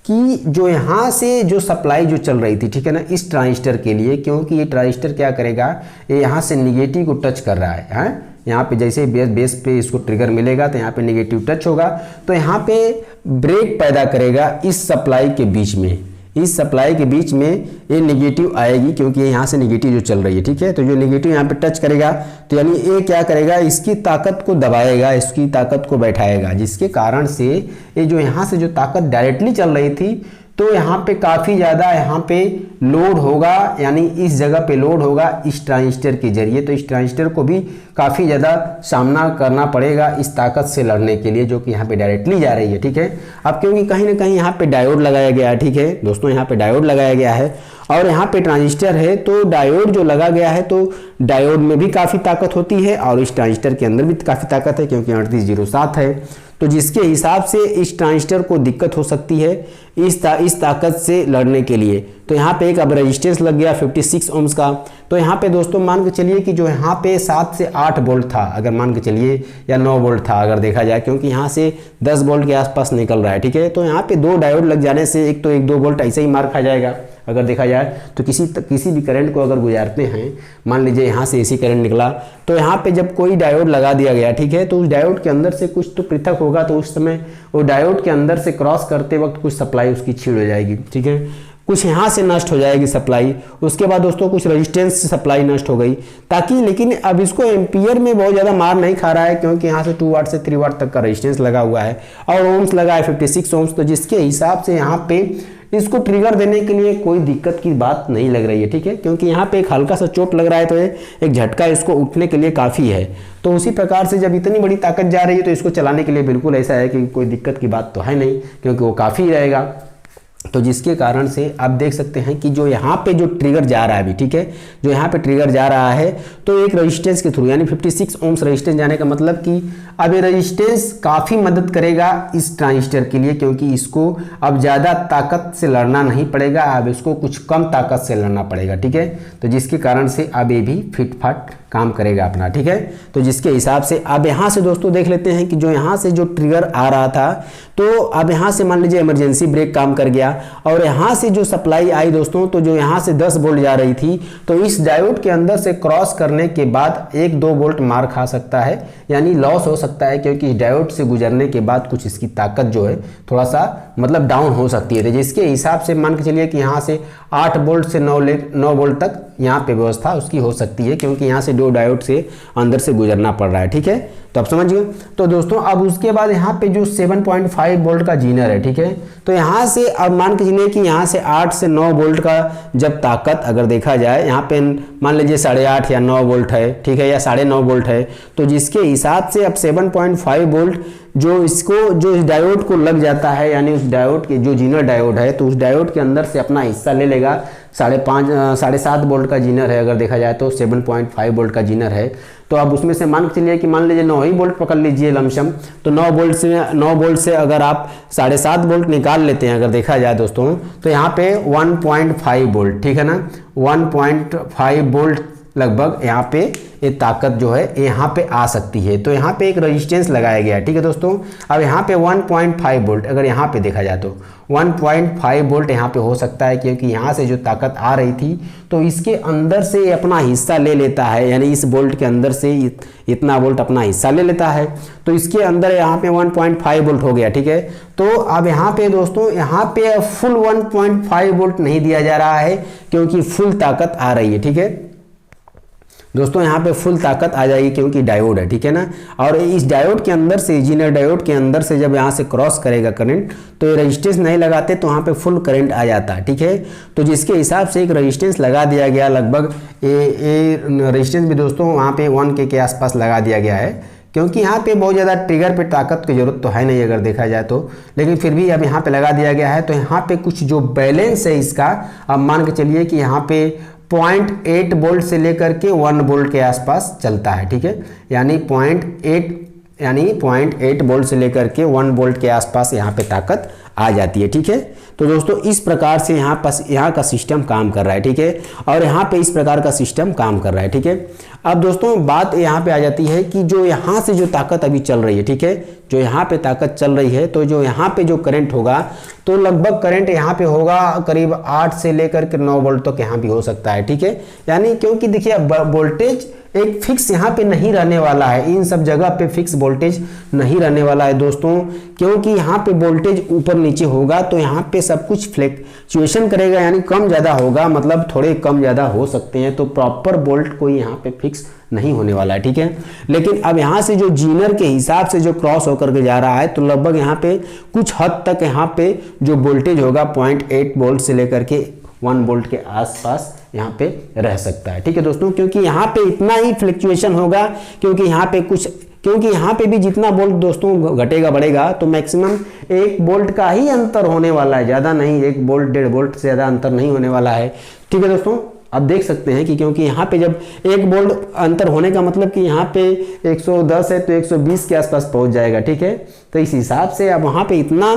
कि जो यहाँ से जो सप्लाई जो चल रही थी, ठीक है ना, इस ट्रांजिस्टर के लिए, क्योंकि ये ट्रांजिस्टर क्या करेगा, ये यहाँ से निगेटिव को टच कर रहा है, यहाँ पे जैसे बेस पे इसको ट्रिगर मिलेगा तो यहाँ पे निगेटिव टच होगा, तो यहाँ पे ब्रेक पैदा करेगा इस सप्लाई के बीच में, इस सप्लाई के बीच में ये निगेटिव आएगी क्योंकि यहाँ से निगेटिव जो चल रही है, ठीक है। तो जो निगेटिव यहाँ पे टच करेगा तो यानी ये क्या करेगा, इसकी ताकत को दबाएगा, इसकी ताकत को बैठाएगा, जिसके कारण से ये जो यहाँ से जो ताकत डायरेक्टली चल रही थी तो यहाँ पे काफ़ी ज़्यादा यहाँ पे लोड होगा, यानी इस जगह पे लोड होगा इस ट्रांजिस्टर के जरिए, तो इस ट्रांजिस्टर को भी काफ़ी ज़्यादा सामना करना पड़ेगा इस ताकत से लड़ने के लिए जो कि यहाँ पे डायरेक्टली जा रही है, ठीक है। अब क्योंकि कहीं ना कहीं यहाँ पे डायोड लगाया गया है, ठीक है दोस्तों, यहाँ पे डायोड लगाया गया है और यहाँ पे ट्रांजिस्टर है, तो डायोड जो लगा गया है तो डायोड में भी काफ़ी ताकत होती है और इस ट्रांजिस्टर के अंदर भी काफ़ी ताकत है क्योंकि 3807 है, तो जिसके हिसाब से इस ट्रांजिस्टर को दिक्कत हो सकती है इस ताकत से लड़ने के लिए। तो यहाँ पे एक अब रेजिस्टेंस लग गया 56 ओम्स का, तो यहाँ पे दोस्तों मान के चलिए कि जो यहाँ पे 7 से 8 वोल्ट था, अगर मान के चलिए, या 9 वोल्ट था अगर देखा जाए, क्योंकि यहाँ से 10 वोल्ट के आसपास निकल रहा है, ठीक है। तो यहाँ पे 2 डायोड लग जाने से एक तो 1-2 वोल्ट ऐसे ही मार खा जाएगा अगर देखा जाए, तो किसी भी करंट को अगर गुजारते हैं, मान लीजिए यहाँ से एसी करंट निकला, तो यहाँ पे जब कोई डायोड लगा दिया गया, ठीक है, तो उस डायोड के अंदर से कुछ तो पृथक होगा, तो उस समय वो डायोड के अंदर से क्रॉस करते वक्त कुछ सप्लाई उसकी छीड़ हो जाएगी, ठीक है, कुछ यहाँ से नष्ट हो जाएगी सप्लाई, उसके बाद दोस्तों कुछ रेजिस्टेंस से सप्लाई नष्ट हो गई, ताकि लेकिन अब इसको एम्पियर में बहुत ज़्यादा मार नहीं खा रहा है क्योंकि यहाँ से 2 वाट से 3 वाट तक का रेजिस्टेंस लगा हुआ है और ओम्स लगा है 56 ओम्स, तो जिसके हिसाब से यहाँ पे इसको ट्रिगर देने के लिए कोई दिक्कत की बात नहीं लग रही है, ठीक है, क्योंकि यहाँ पे एक हल्का सा चोट लग रहा है तो एक झटका इसको उठने के लिए काफ़ी है। तो उसी प्रकार से जब इतनी बड़ी ताकत जा रही है तो इसको चलाने के लिए बिल्कुल ऐसा है कि कोई दिक्कत की बात तो है नहीं, क्योंकि वो काफ़ी रहेगा। तो जिसके कारण से आप देख सकते हैं कि जो यहाँ पे जो ट्रिगर जा रहा है अभी, ठीक है, जो यहाँ पे ट्रिगर जा रहा है तो एक रेजिस्टेंस के थ्रू, यानी 56 ओम्स रेजिस्टेंस जाने का मतलब कि अब ये रेजिस्टेंस काफ़ी मदद करेगा इस ट्रांजिस्टर के लिए, क्योंकि इसको अब ज़्यादा ताकत से लड़ना नहीं पड़ेगा, अब इसको कुछ कम ताकत से लड़ना पड़ेगा, ठीक है। तो जिसके कारण से अब ये भी फिटफाट काम करेगा अपना, ठीक है। तो जिसके हिसाब से अब यहाँ से दोस्तों देख लेते हैं कि जो यहाँ से जो ट्रिगर आ रहा था तो अब यहाँ से मान लीजिए इमरजेंसी ब्रेक काम कर गया और यहाँ से जो सप्लाई आई दोस्तों, तो जो यहाँ से 10 वोल्ट जा रही थी तो इस डायोड के अंदर से क्रॉस करने के बाद 1-2 वोल्ट मार खा सकता है, यानी लॉस हो सकता है, क्योंकि इस डायोड से गुजरने के बाद कुछ इसकी ताकत जो है थोड़ा सा मतलब डाउन हो सकती है। तो जिसके हिसाब से मान के चलिए कि यहाँ से 8 वोल्ट से 9 वोल्ट तक यहाँ पे व्यवस्था उसकी हो सकती है, क्योंकि यहाँ से 2 डायोड से अंदर से गुजरना पड़ रहा है, ठीक है। तो आप समझिए। तो दोस्तों अब उसके बाद यहाँ पे जो 7.5 वोल्ट का जीनर है, ठीक है, तो यहाँ से अब मान के चलिए कि यहाँ से 8 से 9 वोल्ट का जब ताकत अगर देखा जाए, यहाँ पे मान लीजिए 8.5 या 9 वोल्ट है, ठीक है, या 9.5 वोल्ट है, तो जिसके हिसाब से अब 7.5 वोल्ट जो इसको जो इस डायोड को लग जाता है, यानी उस डायोड के जो जीनर डायोड है तो उस डायोड के अंदर से अपना हिस्सा ले लेगा। 7.5 वोल्ट का जीनर है, अगर देखा जाए तो 7.5 वोल्ट का जीनर है, तो अब उसमें से मान के चलिए कि मान लीजिए 9 ही वोल्ट पकड़ लीजिए लमसम, तो 9 वोल्ट से अगर आप 7.5 वोल्ट निकाल लेते हैं अगर देखा जाए दोस्तों, तो यहाँ पे 1.5 वोल्ट, ठीक है ना, 1.5 वोल्ट लगभग यहाँ पे ये ताकत जो है यहाँ पे आ सकती है। तो यहाँ पे एक रेजिस्टेंस लगाया गया है, ठीक है दोस्तों। अब यहाँ पे 1.5 वोल्ट अगर यहाँ पे देखा जाए तो 1.5 वोल्ट यहाँ पे हो सकता है, क्योंकि यहाँ से जो ताकत आ रही थी तो इसके अंदर से अपना हिस्सा ले लेता है, यानी इस वोल्ट के अंदर से इतना वोल्ट अपना हिस्सा ले लेता है, तो इसके अंदर यहाँ पे 1.5 वोल्ट हो गया, ठीक है। तो अब यहाँ पे दोस्तों यहाँ पे फुल 1.5 वोल्ट नहीं दिया जा रहा है, क्योंकि फुल ताकत आ रही है, ठीक है दोस्तों, यहाँ पे फुल ताकत आ जाएगी क्योंकि डायोड है, ठीक है ना। और इस डायोड के अंदर से, जीनर डायोड के अंदर से जब यहाँ से क्रॉस करेगा करंट, तो ये रेजिस्टेंस नहीं लगाते तो यहाँ पे फुल करंट आ जाता है, ठीक है। तो जिसके हिसाब से एक रेजिस्टेंस लगा दिया गया, लगभग ये रेजिस्टेंस भी दोस्तों वहाँ पे 1K के आसपास लगा दिया गया है, क्योंकि यहाँ पे बहुत ज़्यादा ट्रिगर पे ताकत की जरूरत तो है नहीं अगर देखा जाए तो, लेकिन फिर भी अब यहाँ पे लगा दिया गया है। तो यहाँ पे कुछ जो बैलेंस है इसका, अब मान के चलिए कि यहाँ पे 0.8 वोल्ट से लेकर के 1 वोल्ट के आसपास चलता है, ठीक है, यानी 0.8 वोल्ट से लेकर के 1 वोल्ट के आसपास यहाँ पे ताकत आ जाती है, ठीक है। तो दोस्तों इस प्रकार से यहाँ का सिस्टम काम कर रहा है, ठीक है, और यहाँ पे इस प्रकार का सिस्टम काम कर रहा है, ठीक है। अब दोस्तों बात यहाँ पे आ जाती है कि जो यहाँ से जो ताकत अभी चल रही है, ठीक है, जो यहाँ पे ताकत चल रही है, तो जो यहाँ पे जो करंट होगा तो लगभग करंट यहाँ पे होगा करीब 8 से लेकर के 9 वोल्ट तक यहाँ भी हो सकता है, ठीक है। यानी क्योंकि देखिए वोल्टेज एक फिक्स यहाँ पे नहीं रहने वाला है, इन सब जगह पे फिक्स वोल्टेज नहीं रहने वाला है दोस्तों, क्योंकि यहाँ पे वोल्टेज ऊपर नीचे होगा तो यहाँ पे सब कुछ फ्लक्चुएशन करेगा, यानी कम ज़्यादा होगा, मतलब थोड़े कम ज़्यादा हो सकते हैं, तो प्रॉपर वोल्ट कोई यहाँ पे फिक्स नहीं होने वाला है, ठीक है। लेकिन अब यहाँ से जो जीनर के हिसाब से जो क्रॉस होकर के जा रहा है तो लगभग यहाँ पे कुछ हद तक यहाँ पे जो वोल्टेज होगा 0.8 वोल्ट से लेकर के 1 वोल्ट के आसपास यहाँ पे रह सकता है, ठीक है दोस्तों, क्योंकि यहाँ पे इतना ही फ्लक्चुएशन होगा, क्योंकि यहाँ पे भी जितना वोल्ट दोस्तों घटेगा बढ़ेगा तो मैक्सिमम 1 वोल्ट का ही अंतर होने वाला है, ज़्यादा नहीं, 1 वोल्ट 1.5 वोल्ट से ज़्यादा अंतर नहीं होने वाला है, ठीक है दोस्तों। अब देख सकते हैं कि क्योंकि यहाँ पे जब 1 वोल्ट अंतर होने का मतलब कि यहाँ पे 110 है तो 120 के आसपास पहुँच जाएगा, ठीक है। तो इस हिसाब से अब वहाँ पे इतना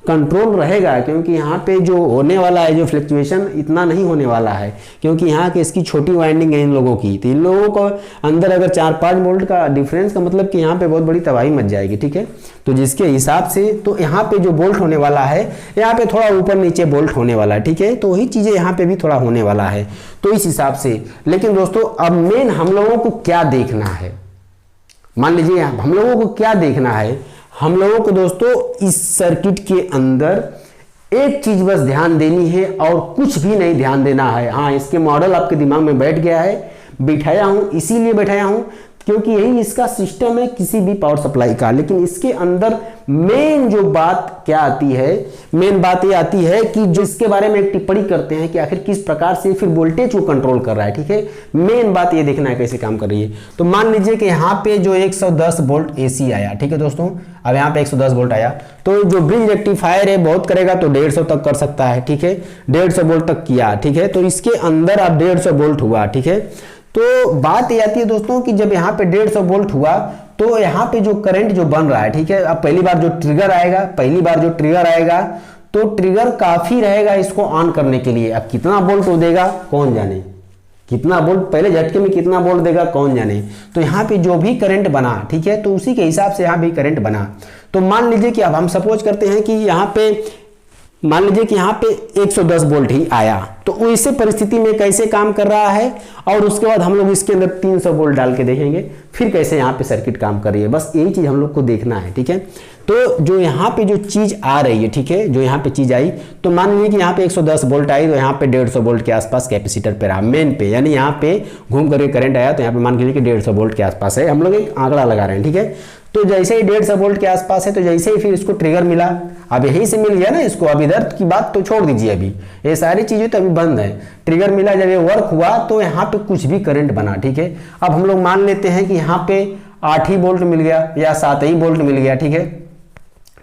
कंट्रोल रहेगा, क्योंकि यहाँ पे जो होने वाला है जो फ्लक्चुएशन इतना नहीं होने वाला है, क्योंकि यहाँ की इसकी छोटी वाइंडिंग है इन लोगों की, तो इन लोगों को अंदर अगर 4-5 वोल्ट का डिफरेंस का मतलब कि यहाँ पे बहुत बड़ी तबाही मच जाएगी, ठीक है। तो जिसके हिसाब से तो यहाँ पे जो वोल्ट होने वाला है, यहाँ पे थोड़ा ऊपर नीचे वोल्ट होने वाला है, ठीक है, तो वही चीज़ें यहाँ पे भी थोड़ा होने वाला है, तो इस हिसाब से। लेकिन दोस्तों अब मेन हम लोगों को क्या देखना है, मान लीजिए हम लोगों को क्या देखना है, हम लोगों को दोस्तों इस सर्किट के अंदर एक चीज बस ध्यान देनी है और कुछ भी नहीं ध्यान देना है। हाँ, इसके मॉडल आपके दिमाग में बैठ गया है, बिठाया हूं, इसीलिए बैठाया हूं क्योंकि यही इसका सिस्टम है किसी भी पावर सप्लाई का। लेकिन इसके अंदर मेन जो बात क्या आती है, मेन बात ये आती है कि जो इसके बारे में एक टिप्पणी करते हैं कि आखिर किस प्रकार से फिर वोल्टेज को कंट्रोल कर रहा है। ठीक है, मेन बात ये देखना है कैसे काम कर रही है। तो मान लीजिए कि यहाँ पे जो 110 वोल्ट एसी आया, ठीक है दोस्तों, अब यहाँ पे 110 वोल्ट आया, तो जो ब्रिज रेक्टिफायर है बहुत करेगा तो 150 तक कर सकता है। ठीक है, 150 वोल्ट तक किया। ठीक है, तो इसके अंदर अब 150 वोल्ट हुआ। ठीक है, तो बात ये आती है दोस्तों कि जब यहाँ पे 150 वोल्ट हुआ तो यहाँ पे जो करंट जो बन रहा है, ठीक है, अब पहली बार जो ट्रिगर आएगा तो ट्रिगर काफी रहेगा इसको ऑन करने के लिए। अब कितना वोल्ट वो देगा कौन जाने, कितना वोल्ट पहले झटके में कितना वोल्ट देगा कौन जाने। तो यहाँ पे जो भी करंट बना, ठीक है, तो उसी के हिसाब से यहाँ भी करंट बना। तो मान लीजिए कि अब हम सपोज करते हैं कि यहाँ पे मान लीजिए कि यहाँ पे 110 वोल्ट ही आया, तो ऐसे परिस्थिति में कैसे काम कर रहा है, और उसके बाद हम लोग इसके अंदर 300 वोल्ट डाल के देखेंगे फिर कैसे यहाँ पे सर्किट काम कर रही है। बस यही चीज हम लोग को देखना है। ठीक है, तो जो यहाँ पे जो चीज आ रही है, ठीक है, जो यहाँ पे चीज आई, तो मान लीजिए कि यहाँ पे 110 वोल्ट आई, तो यहाँ पे 150 वोल्ट के आसपास कैपेसिटर पे रहा मेन पे, यानी यहाँ पे घूम करके करंट आया, तो यहाँ पे मान लीजिए कि 150 वोल्ट के आसपास है। हम लोग एक आंकड़ा लगा रहे हैं। ठीक है, तो जैसे ही 150 वोल्ट के आसपास है, तो जैसे ही फिर इसको ट्रिगर मिला, अब यही से मिल गया ना इसको, अब इधर की बात तो छोड़ दीजिए, अभी ये सारी चीजें तो अभी बंद है। ट्रिगर मिला, जब ये वर्क हुआ तो यहाँ पे कुछ भी करंट बना। ठीक है, अब हम लोग मान लेते हैं कि यहाँ पे 8 ही वोल्ट मिल गया या 7 ही वोल्ट मिल गया। ठीक है,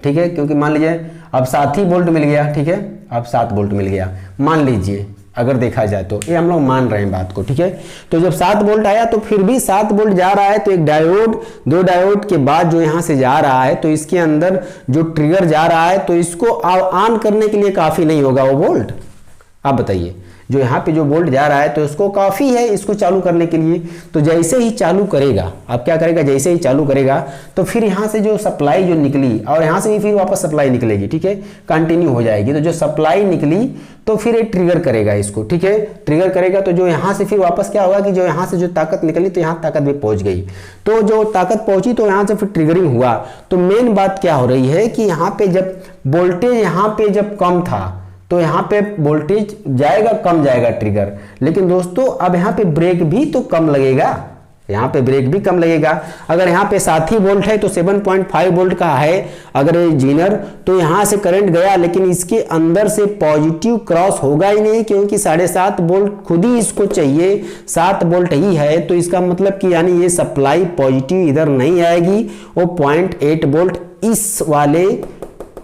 ठीक है, क्योंकि मान लीजिए अब 7 ही वोल्ट मिल गया। ठीक है, अब 7 वोल्ट मिल गया मान लीजिए, अगर देखा जाए तो ये हम लोग मान रहे हैं बात को। ठीक है, तो जब 7 वोल्ट आया तो फिर भी 7 वोल्ट जा रहा है, तो एक डायोड, 2 डायोड के बाद जो यहाँ से जा रहा है, तो इसके अंदर जो ट्रिगर जा रहा है, तो इसको ऑन करने के लिए काफी नहीं होगा वो वोल्ट। आप बताइए, जो यहाँ पे जो वोल्ट जा रहा है तो इसको काफी है इसको चालू करने के लिए। तो जैसे ही चालू करेगा, अब क्या करेगा, जैसे ही चालू करेगा तो फिर यहाँ से जो सप्लाई जो निकली, और यहाँ से भी फिर वापस सप्लाई निकलेगी। ठीक है, कंटिन्यू हो जाएगी। तो जो सप्लाई निकली तो फिर ये ट्रिगर करेगा इसको। ठीक है, ट्रिगर करेगा तो जो यहाँ से फिर वापस क्या होगा कि जो यहाँ से जो ताकत निकली तो यहाँ ताकत भी पहुंच गई, तो जो ताकत पहुंची तो यहाँ से फिर ट्रिगरिंग हुआ। तो मेन बात क्या हो रही है कि यहाँ पे जब वोल्टेज यहाँ पे जब कम था तो यहाँ पे वोल्टेज जाएगा, कम जाएगा ट्रिगर, लेकिन दोस्तों अब यहाँ पे ब्रेक भी तो कम लगेगा, यहाँ पे ब्रेक भी कम लगेगा। अगर यहाँ पे 7 ही वोल्ट है तो 7.5 वोल्ट का है अगर ये जीनर, तो यहाँ से करंट गया, लेकिन इसके अंदर से पॉजिटिव क्रॉस होगा ही नहीं, क्योंकि 7.5 वोल्ट खुद ही इसको चाहिए, 7 वोल्ट ही है। तो इसका मतलब कि यानी ये सप्लाई पॉजिटिव इधर नहीं आएगी, वो 0.8 वोल्ट इस वाले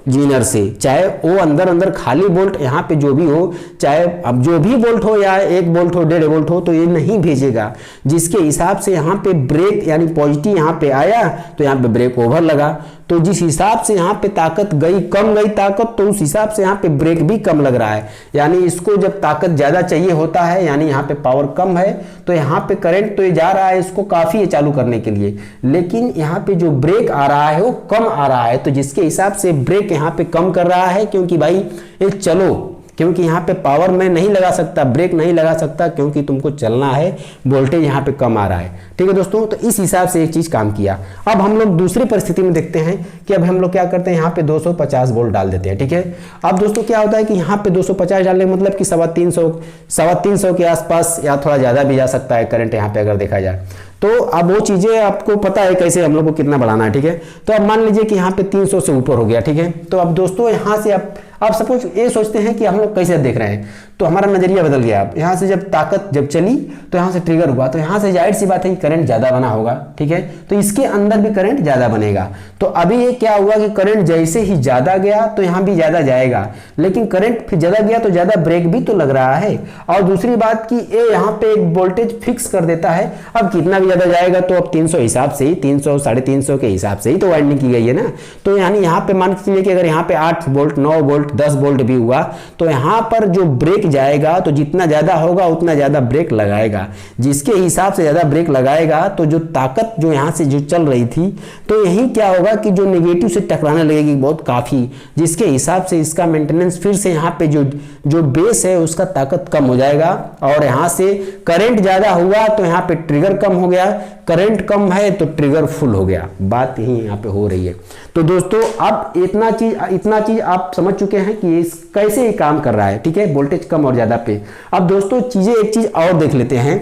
जीनर से, चाहे वो अंदर खाली वोल्ट यहाँ पे जो भी हो, चाहे अब जो भी वोल्ट हो या 1 वोल्ट हो 1.5 वोल्ट हो, तो ये नहीं भेजेगा। जिसके हिसाब से यहाँ पे ब्रेक यानी पॉजिटिव यहाँ पे आया तो यहाँ पे ब्रेक ओवर लगा, तो जिस हिसाब से यहाँ पे ताकत गई, कम गई ताकत, तो उस हिसाब से यहाँ पे ब्रेक भी कम लग रहा है। यानी इसको जब ताकत ज्यादा चाहिए होता है, यानी यहाँ पे पावर कम है, तो यहाँ पे करंट तो ये जा रहा है इसको काफी है चालू करने के लिए, लेकिन यहाँ पे जो ब्रेक आ रहा है वो कम आ रहा है। तो जिसके हिसाब से ब्रेक यहाँ पे कम कर रहा है, क्योंकि भाई ये चलो, क्योंकि यहाँ पे पावर में नहीं लगा सकता, ब्रेक नहीं लगा सकता, क्योंकि तुमको चलना है, वोल्टेज यहाँ पे कम आ रहा है। ठीक है दोस्तों, तो इस हिसाब से एक चीज काम किया। अब हम लोग दूसरी परिस्थिति में देखते हैं कि अब हम लोग क्या करते हैं, यहाँ पे 250 वोल्ट डाल देते हैं। ठीक है, अब दोस्तों क्या होता है कि यहाँ पे 250 डालने मतलब कि 350 के आसपास या थोड़ा ज्यादा भी जा सकता है करंट यहाँ पे अगर देखा जाए। तो अब वो चीजें आपको पता है कैसे हम लोग को कितना बढ़ाना है। ठीक है, तो अब मान लीजिए कि यहाँ पे 300 से ऊपर हो गया। ठीक है, तो अब दोस्तों यहाँ से आप सपोज ये सोचते हैं कि हम लोग कैसे देख रहे हैं, तो हमारा नजरिया बदल गया। अब यहाँ से जब ताकत जब चली तो यहाँ से ट्रिगर हुआ, तो यहाँ से जाहिर सी बात है कि करंट ज्यादा बना होगा। ठीक है, तो इसके अंदर भी करंट ज्यादा बनेगा। तो अभी ये क्या हुआ कि करंट जैसे ही ज्यादा गया तो यहाँ भी ज्यादा जाएगा, लेकिन करंट फिर ज्यादा गया तो ज्यादा ब्रेक भी तो लग रहा है। और दूसरी बात कि ये यहाँ पे एक वोल्टेज फिक्स कर देता है, अब कितना भी ज्यादा जाएगा तो अब 300 हिसाब से ही, 300 350 के हिसाब से ही तो वाइंडिंग की गई है ना। तो यानी यहाँ पे मान के चलिए कि अगर यहाँ पे 8 वोल्ट 9 वोल्ट 10 वोल्ट भी हुआ, तो यहाँ पर जो ब्रेक जाएगा तो जितना ज्यादा होगा उतना ज्यादा ब्रेक लगाएगा। जिसके हिसाब से ज्यादा ब्रेक लगाएगा तो जो ताकत जो यहाँ से जो चल रही थी, तो यही क्या होगा कि जो नेगेटिव से टकराने लगेगी बहुत काफी, जिसके हिसाब से इसका मेंटेनेंस फिर से यहाँ पे जो बेस है उसका ताकत कम हो जाएगा। और यहाँ से करंट ज्यादा हुआ तो यहाँ पे ट्रिगर कम हो गया, करंट कम है तो ट्रिगर फुल हो गया। बात यही यहाँ पे हो रही है। तो दोस्तों अब इतना चीज आप समझ चुके हैं कि कैसे ये काम कर रहा है। ठीक है, वोल्टेज कम और ज्यादा पे। अब दोस्तों एक चीज और देख लेते हैं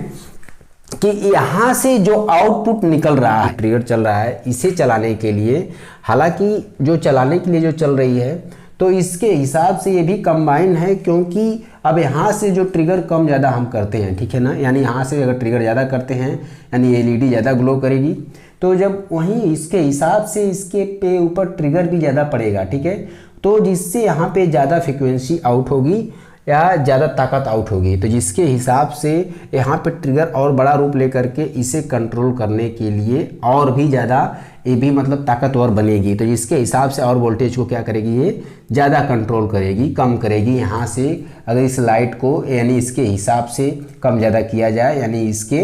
कि यहाँ से जो आउटपुट निकल रहा है, ट्रिगर चल रहा है, इसे चलाने के लिए, हालांकि जो चलाने के लिए जो चल रही है तो इसके हिसाब से ये भी कंबाइन है, क्योंकि अब यहाँ से जो ट्रिगर कम ज़्यादा हम करते हैं, ठीक है ना, यानी यहाँ से अगर ट्रिगर ज़्यादा करते हैं यानी एलईडी ज़्यादा ग्लो करेगी, तो जब वहीं इसके हिसाब से इसके पे ऊपर ट्रिगर भी ज़्यादा पड़ेगा, ठीक है, तो जिससे यहाँ पे ज़्यादा फ्रिक्वेंसी आउट होगी या ज़्यादा ताकत आउट होगी, तो जिसके हिसाब से यहाँ पे ट्रिगर और बड़ा रूप लेकर के इसे कंट्रोल करने के लिए और भी ज़्यादा ये भी मतलब ताकतवर बनेगी, तो जिसके हिसाब से और वोल्टेज को क्या करेगी, ये ज़्यादा कंट्रोल करेगी, कम करेगी। यहाँ से अगर इस लाइट को यानी इसके हिसाब से कम ज़्यादा किया जाए, यानी इसके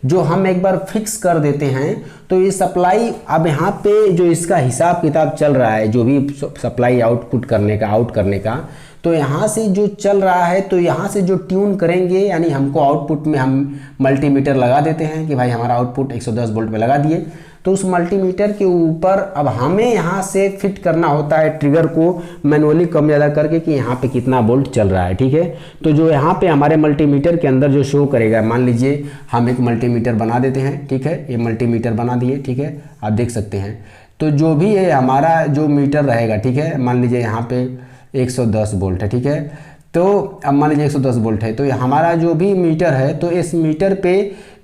जो हम एक बार फिक्स कर देते हैं तो ये सप्लाई, अब यहाँ पे जो इसका हिसाब किताब चल रहा है, जो भी सप्लाई आउटपुट करने का, आउट करने का, तो यहाँ से जो चल रहा है तो यहाँ से जो ट्यून करेंगे, यानी हमको आउटपुट में हम मल्टीमीटर लगा देते हैं कि भाई हमारा आउटपुट 110 वोल्ट में लगा दिए, तो उस मल्टीमीटर के ऊपर अब हमें यहाँ से फिट करना होता है ट्रिगर को मैनुअली कम ज़्यादा करके कि यहाँ पे कितना वोल्ट चल रहा है, ठीक है। तो जो यहाँ पे हमारे मल्टीमीटर के अंदर जो शो करेगा, मान लीजिए हम एक मल्टीमीटर बना देते हैं, ठीक है, ये मल्टीमीटर बना दिए, ठीक है, आप देख सकते हैं। तो जो भी है हमारा जो मीटर रहेगा, ठीक है, मान लीजिए यहाँ पे 110 वोल्ट है, ठीक है, तो अब मान लीजिए 110 वोल्ट है, तो हमारा जो भी मीटर है तो इस मीटर पे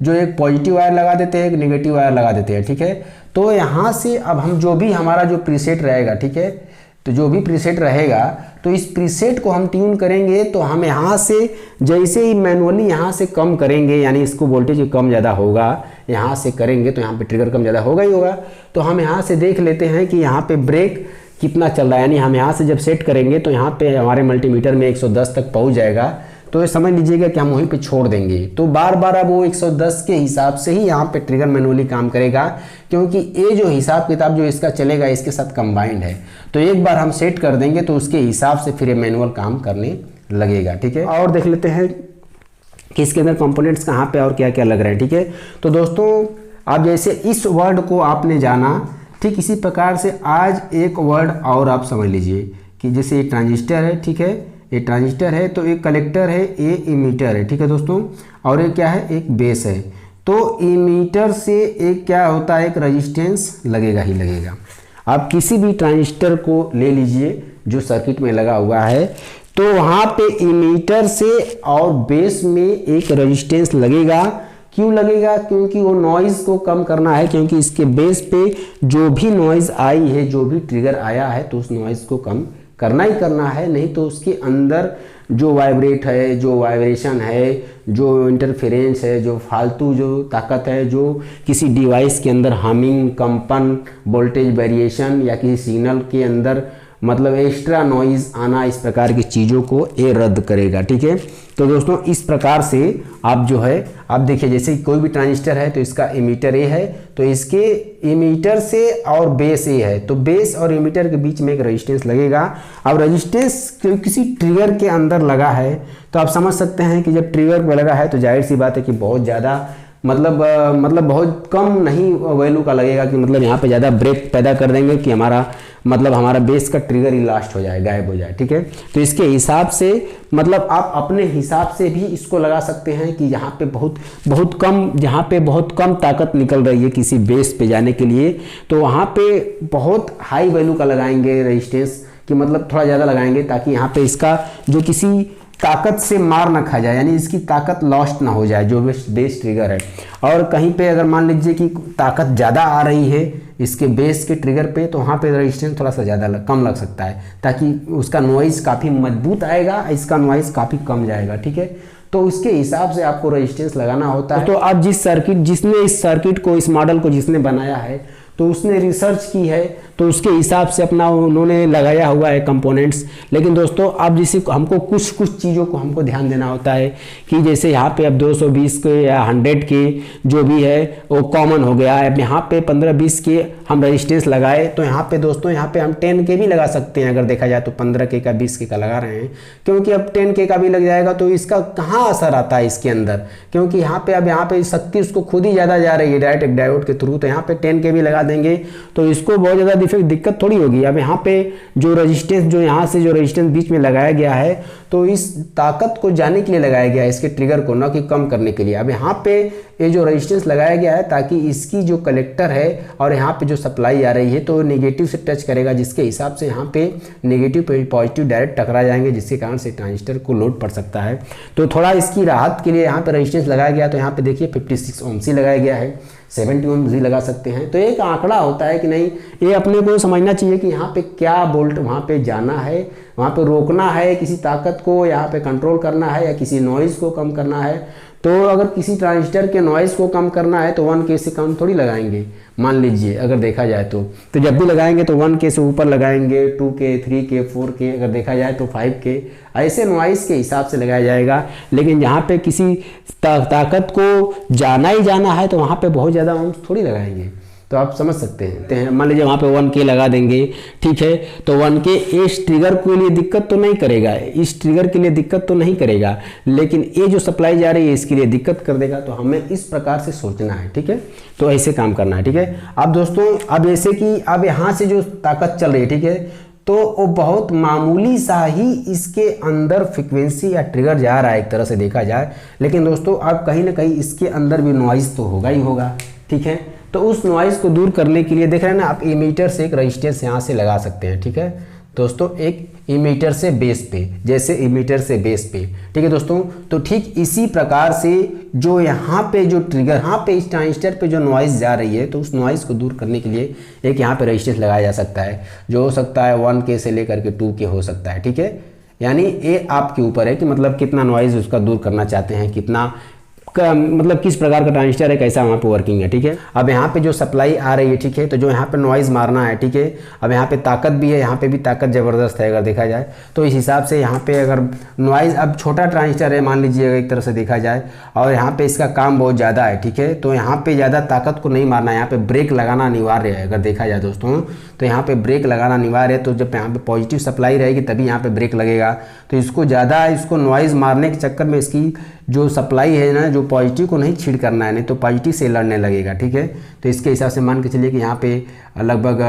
जो एक पॉजिटिव वायर लगा देते हैं, एक नेगेटिव वायर लगा देते हैं, ठीक है। तो यहाँ से अब हम जो भी हमारा जो प्रीसेट रहेगा, ठीक है, तो जो भी प्रीसेट रहेगा तो इस प्रीसेट को हम ट्यून करेंगे, तो हम यहाँ से जैसे ही मैनुअली यहाँ से कम करेंगे, यानी इसको वोल्टेज कम ज़्यादा होगा, यहाँ से करेंगे तो यहाँ पे ट्रिगर कम ज़्यादा होगा ही होगा। तो हम यहाँ से देख लेते हैं कि यहाँ पे ब्रेक कितना चल रहा है, यानी हम यहाँ से जब सेट करेंगे तो यहाँ पे हमारे मल्टीमीटर में 110 तक पहुँच जाएगा, तो ये समझ लीजिएगा कि हम वहीं पे छोड़ देंगे, तो बार बार अब वो 110 के हिसाब से ही यहाँ पे ट्रिगर मैनुअली काम करेगा, क्योंकि ये जो हिसाब किताब जो इसका चलेगा इसके साथ कंबाइंड है। तो एक बार हम सेट कर देंगे तो उसके हिसाब से फिर ये मैनुअल काम करने लगेगा, ठीक है। और देख लेते हैं कि इसके अंदर कंपोनेंट्स कहाँ पे और क्या क्या लग रहे हैं, ठीक है। तो दोस्तों आप जैसे इस वर्ड को आपने जाना, ठीक इसी प्रकार से आज एक वर्ड और आप समझ लीजिए कि जैसे ये ट्रांजिस्टर है, ठीक है, ये ट्रांजिस्टर है, तो एक कलेक्टर है, ये इमीटर है, ठीक है दोस्तों, और ये क्या है, एक बेस है। तो इमीटर से एक क्या होता है, एक रेजिस्टेंस लगेगा ही लगेगा। आप किसी भी ट्रांजिस्टर को ले लीजिए जो सर्किट में लगा हुआ है, तो वहाँ पे इमीटर से और बेस में एक रेजिस्टेंस लगेगा। क्यों लगेगा, क्योंकि वो नॉइज़ को कम करना है, क्योंकि इसके बेस पे जो भी नॉइज़ आई है, जो भी ट्रिगर आया है, तो उस नॉइज़ को कम करना ही करना है, नहीं तो उसके अंदर जो वाइब्रेट है, जो वाइब्रेशन है, जो इंटरफेरेंस है, जो फालतू जो ताकत है, जो किसी डिवाइस के अंदर हमिंग, कंपन, वोल्टेज वेरिएशन या किसी सिग्नल के अंदर मतलब एक्स्ट्रा नॉइज़ आना, इस प्रकार की चीज़ों को ये रद्द करेगा, ठीक है। तो दोस्तों इस प्रकार से आप जो है, आप देखिए जैसे कोई भी ट्रांजिस्टर है तो इसका इमीटर ए है, तो इसके इमीटर से और बेस ए है, तो बेस और इमीटर के बीच में एक रेजिस्टेंस लगेगा। अब रेजिस्टेंस किसी ट्रिगर के अंदर लगा है तो आप समझ सकते हैं कि जब ट्रिगर पर लगा है तो जाहिर सी बात है कि बहुत ज़्यादा मतलब बहुत कम नहीं वैल्यू का लगेगा, कि मतलब यहाँ पे ज़्यादा ब्रेक पैदा कर देंगे कि हमारा बेस का ट्रिगर ही लास्ट हो जाए, गायब हो जाए, ठीक है। तो इसके हिसाब से मतलब आप अपने हिसाब से भी इसको लगा सकते हैं कि यहाँ पे बहुत कम ताकत निकल रही है किसी बेस पे जाने के लिए, तो वहाँ पे बहुत हाई वैल्यू का लगाएंगे रेजिस्टेंस, कि मतलब थोड़ा ज़्यादा लगाएंगे ताकि यहाँ पे इसका जो किसी ताकत से मार ना खा जाए, यानी इसकी ताकत लॉस्ट ना हो जाए जो बेस ट्रिगर है। और कहीं पे अगर मान लीजिए कि ताकत ज़्यादा आ रही है इसके बेस के ट्रिगर पे, तो वहाँ पे रेजिस्टेंस थोड़ा सा ज़्यादा कम लग सकता है, ताकि उसका नॉइज़ काफ़ी मजबूत आएगा, इसका नॉइज़ काफ़ी कम जाएगा, ठीक है। तो उसके हिसाब से आपको रेजिस्टेंस लगाना होता है। तो अब जिसने इस सर्किट को, इस मॉडल को जिसने बनाया है, तो उसने रिसर्च की है, तो उसके हिसाब से अपना उन्होंने लगाया हुआ है कंपोनेंट्स। लेकिन दोस्तों अब जैसे हमको कुछ चीज़ों को हमको ध्यान देना होता है कि जैसे यहाँ पे अब 220 के या 100 के जो भी है वो कॉमन हो गया है। अब यहाँ पे 15-20 के हम रेजिस्टेंस लगाए, तो यहाँ पे दोस्तों यहाँ पे हम 10 के भी लगा सकते हैं, अगर देखा जाए तो 15 के का 20 के का लगा रहे हैं, क्योंकि अब 10 के का भी लग जाएगा तो इसका कहाँ असर आता है इसके अंदर, क्योंकि यहाँ पे शक्ति उसको खुद ही ज़्यादा जा रही है डायरेक्ट डायोड के थ्रू, तो यहाँ पे 10 के भी लगा देंगे तो इसको बहुत ज़्यादा डिफेक्ट दिक्कत थोड़ी होगी। अब यहाँ पे जो रेजिस्टेंस, जो यहाँ से जो रेजिस्टेंस बीच में लगाया गया है, तो इस ताकत को जाने के लिए लगाया गया है, इसके ट्रिगर को, ना कि कम करने के लिए। अब यहाँ पे ये जो रेजिस्टेंस लगाया गया है ताकि इसकी जो कलेक्टर है और यहाँ पे जो सप्लाई आ रही है तो नेगेटिव से टच करेगा, जिसके हिसाब से यहाँ पे नेगेटिव पे पॉजिटिव डायरेक्ट टकरा जाएंगे, जिसके कारण से ट्रांजिस्टर को लोड पड़ सकता है। तो थोड़ा इसकी राहत के लिए यहाँ पे रेजिस्टेंस लगाया गया। तो यहाँ पे देखिए 56 ओम्स ही लगाया गया है, 70 ओम्स भी लगा सकते हैं। तो एक आंकड़ा होता है कि नहीं, ये अपने को समझना चाहिए कि यहाँ पे क्या वोल्ट वहाँ पे जाना है, वहाँ पे रोकना है, किसी ताकत को यहाँ पे कंट्रोल करना है या किसी नॉइज़ को कम करना है। तो अगर किसी ट्रांजिस्टर के नॉइज़ को कम करना है तो 1K से कम थोड़ी लगाएंगे, मान लीजिए अगर देखा जाए तो जब भी लगाएंगे तो 1K से ऊपर लगाएंगे, 2K, 3K, 4K, अगर देखा जाए तो 5K, ऐसे नॉइज़ के हिसाब से लगाया जाएगा। लेकिन जहाँ पे किसी ताकत को जाना ही जाना है तो वहाँ पे बहुत ज़्यादा ओम्स थोड़ी लगाएंगे। तो आप समझ सकते हैं, मान लीजिए वहाँ पे 1K लगा देंगे, ठीक है, तो 1K इस ट्रिगर के लिए दिक्कत तो नहीं करेगा, इस ट्रिगर के लिए दिक्कत तो नहीं करेगा, लेकिन ये जो सप्लाई जा रही है इसके लिए दिक्कत कर देगा। तो हमें इस प्रकार से सोचना है, ठीक है, तो ऐसे काम करना है, ठीक है। अब दोस्तों, अब जैसे कि अब यहाँ से जो ताकत चल रही है, ठीक है, तो वो बहुत मामूली सा ही इसके अंदर फ्रिक्वेंसी या ट्रिगर जा रहा है एक तरह से देखा जाए, लेकिन दोस्तों अब कहीं ना कहीं इसके अंदर भी नॉइज़ तो होगा ही होगा, ठीक है। तो उस नॉइज़ को दूर करने के लिए देख रहे हैं ना आप, इमीटर से एक रेजिस्टेंस यहाँ से लगा सकते हैं, ठीक है दोस्तों, एक इमीटर से बेस पे, जैसे इमीटर से बेस पे, ठीक है दोस्तों। तो ठीक इसी प्रकार से जो यहाँ पे जो ट्रिगर, यहाँ पे इस ट्रांजिस्टर पे जो नॉइज़ जा रही है, तो उस नॉइज़ को दूर करने के लिए एक यहाँ पे रेजिस्टेंस लगाया जा सकता है, जो हो सकता है 1K से लेकर के 2K हो सकता है, ठीक है। यानी ये आपके ऊपर है कि मतलब कितना नॉइज़ उसका दूर करना चाहते हैं, कितना मतलब किस प्रकार का ट्रांजिस्टर है, कैसा वहाँ पे वर्किंग है, ठीक है। अब यहाँ पे जो सप्लाई आ रही है, ठीक है, तो जो यहाँ पे नॉइज़ मारना है, ठीक है। अब यहाँ पे ताकत भी है, यहाँ पे भी ताकत ज़बरदस्त है अगर देखा जाए तो। इस हिसाब से यहाँ पे अगर नॉइज़, अब छोटा ट्रांजिस्टर है मान लीजिए एक तरह से देखा जाए, और यहाँ पे इसका काम बहुत ज़्यादा है, ठीक है, तो यहाँ पे ज़्यादा ताकत को नहीं मारना है, यहाँ पे ब्रेक लगाना अनिवार्य है अगर देखा जाए दोस्तों। तो यहाँ पे ब्रेक लगाना अनिवार्य है, तो जब यहाँ पे पॉजिटिव सप्लाई रहेगी तभी यहाँ पे ब्रेक लगेगा। तो इसको ज़्यादा इसको नॉइज़ मारने के चक्कर में इसकी जो सप्लाई है ना, जो पॉजिटिव को नहीं छीड़ करना है, नहीं तो पॉजिटिव से लड़ने लगेगा, ठीक है। तो इसके हिसाब से मान के चलिए कि यहाँ पे लगभग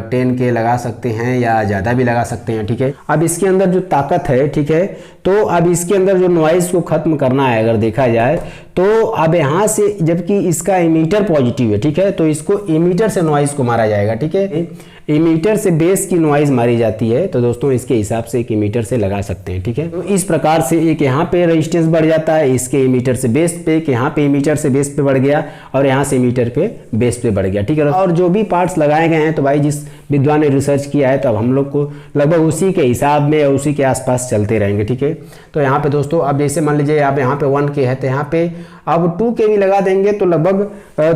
10K लगा सकते हैं या ज़्यादा भी लगा सकते हैं, ठीक है। अब इसके अंदर जो ताकत है, ठीक है, तो अब इसके अंदर जो नॉइज़ को ख़त्म करना है अगर देखा जाए तो अब यहाँ से, जबकि इसका इमीटर पॉजिटिव है, ठीक है, तो इसको इमीटर से नॉइज़ को मारा जाएगा, ठीक है। इमीटर से बेस की नॉइज़ मारी जाती है, तो दोस्तों इसके हिसाब से एक इमीटर से लगा सकते हैं, ठीक है। तो इस प्रकार से एक यहाँ पे रेजिस्टेंस बढ़ जाता है इसके इमीटर से बेस पे, कि यहाँ पे इमीटर से बेस पे बढ़ गया और यहाँ से इमीटर पे बेस पे बढ़ गया, ठीक है। और जो भी पार्ट्स लगाए गए हैं तो भाई जिस विद्वान ने रिसर्च किया है तो अब हम लोग को लगभग उसी के हिसाब में या उसी के आसपास चलते रहेंगे, ठीक है। तो यहाँ पे दोस्तों अब जैसे मान लीजिए आप यहाँ पे 1K है तो यहाँ पे अब 2K भी लगा देंगे तो लगभग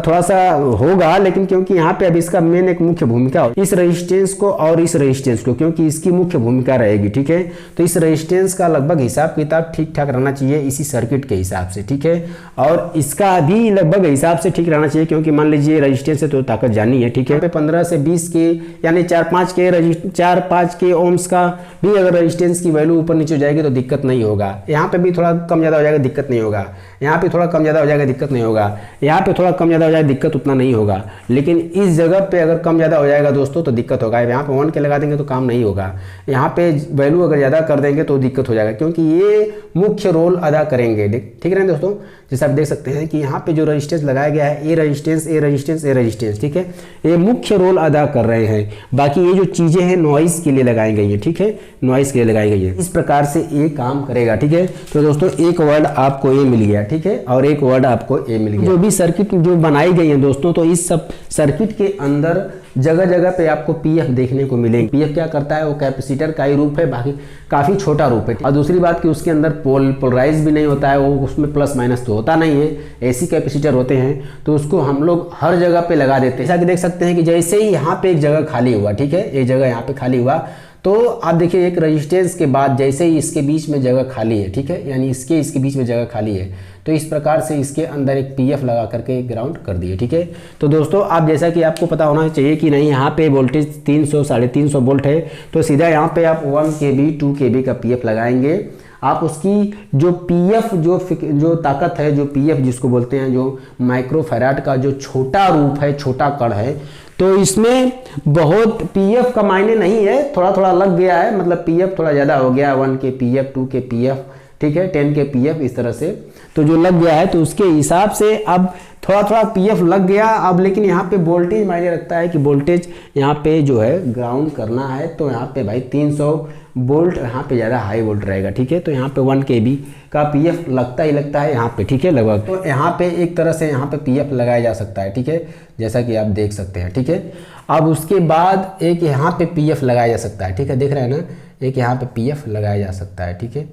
थोड़ा सा होगा, लेकिन क्योंकि यहाँ पे अब इसका मेन एक मुख्य भूमिका इस रेजिस्टेंस को और इस रेजिस्टेंस को, क्योंकि इसकी मुख्य भूमिका रहेगी, ठीक है। तो इस रेजिस्टेंस का लगभग हिसाब किताब ठीक ठाक रहना चाहिए इसी सर्किट के हिसाब से, ठीक है, और इसका भी लगभग हिसाब से ठीक रहना चाहिए, क्योंकि मान लीजिए रेजिस्टेंस से तो ताकत जानी है, ठीक है। 15 से 20K यानी 4-5K ओम्स का भी अगर रेजिस्टेंस की वैल्यू ऊपर नीचे हो जाएगी तो दिक्कत नहीं होगा। यहाँ पे भी थोड़ा कम ज़्यादा हो जाएगा, दिक्कत नहीं होगा। यहाँ पे थोड़ा कम ज़्यादा हो जाएगा, दिक्कत नहीं होगा। यहाँ पे थोड़ा कम ज़्यादा हो जाएगा, दिक्कत उतना नहीं होगा। लेकिन इस जगह पे अगर कम ज़्यादा हो जाएगा दोस्तों तो दिक्कत होगा। यहाँ पे 1K लगा देंगे तो काम नहीं होगा। यहाँ पे वैल्यू अगर ज़्यादा कर देंगे तो दिक्कत हो जाएगा, क्योंकि ये मुख्य रोल अदा करेंगे, ठीक है दोस्तों। जैसे आप देख सकते हैं कि यहाँ पे जो रेजिस्टेंस लगाया गया है, ए रेजिस्टेंस, ठीक है, ये मुख्य रोल अदा कर रहे हैं। बाकी ये जो चीज़ें हैं नॉइज़ के लिए लगाई गई हैं, ठीक है, नॉइज़ के लिए लगाई गई है। इस प्रकार से ये काम करेगा, ठीक है। तो दोस्तों एक वर्ड आपको ये मिल गया, ठीक है, और एक वर्ड आपको ये मिल गया। जो भी सर्किट जो बनाई गई है दोस्तों, तो इस सब सर्किट के अंदर जगह जगह पे आपको पीएफ देखने को मिलेंगे। पीएफ क्या करता है, वो कैपेसिटर का ही रूप है, बाकी काफ़ी छोटा रूप है। और दूसरी बात कि उसके अंदर पोलराइज भी नहीं होता है, वो उसमें प्लस माइनस तो होता नहीं है, ऐसी कैपेसिटर होते हैं, तो उसको हम लोग हर जगह पे लगा देते हैं। जैसा कि देख सकते हैं कि जैसे ही यहाँ पे एक जगह खाली हुआ, ठीक है, एक जगह यहाँ पे खाली हुआ, तो आप देखिए एक रेजिस्टेंस के बाद जैसे ही इसके बीच में जगह खाली है, ठीक है, यानी इसके बीच में जगह खाली है, तो इस प्रकार से इसके अंदर एक पीएफ लगा करके ग्राउंड कर दिए, ठीक है। तो दोस्तों आप जैसा कि आपको पता होना चाहिए कि नहीं, यहाँ पे वोल्टेज 300-350 वोल्ट है, तो सीधा यहाँ पे आप 1 kV 2 kV का पीएफ लगाएंगे। आप उसकी जो पीएफ जो ताकत है, जो पीएफ जिसको बोलते हैं, जो माइक्रोफैराड का जो छोटा रूप है, छोटा कण है, तो इसमें बहुत पीएफ का मायने नहीं है, थोड़ा थोड़ा लग गया है, मतलब पीएफ थोड़ा ज़्यादा हो गया, 1 के पीएफ, 2 के पीएफ, ठीक है, 10 के पीएफ, इस तरह से तो जो लग गया है तो उसके हिसाब से अब थोड़ा थोड़ा पीएफ लग गया अब। लेकिन यहाँ पे वोल्टेज मायने रखता है कि वोल्टेज यहाँ पे जो है ग्राउंड करना है, तो यहाँ पे भाई 300 वोल्ट यहाँ पे ज़्यादा हाई वोल्ट रहेगा, ठीक है। तो यहाँ पे 1 kV का पीएफ लगता ही लगता है यहाँ पे, ठीक है, लगभग। तो यहाँ पे एक तरह से यहाँ पे पीएफ लगाया जा सकता है, ठीक है, जैसा कि आप देख सकते हैं, ठीक है। अब उसके बाद एक यहाँ पे पीएफ लगाया जा सकता है, ठीक है, देख रहे हैं ना, एक यहाँ पे पीएफ लगाया जा सकता है, ठीक है,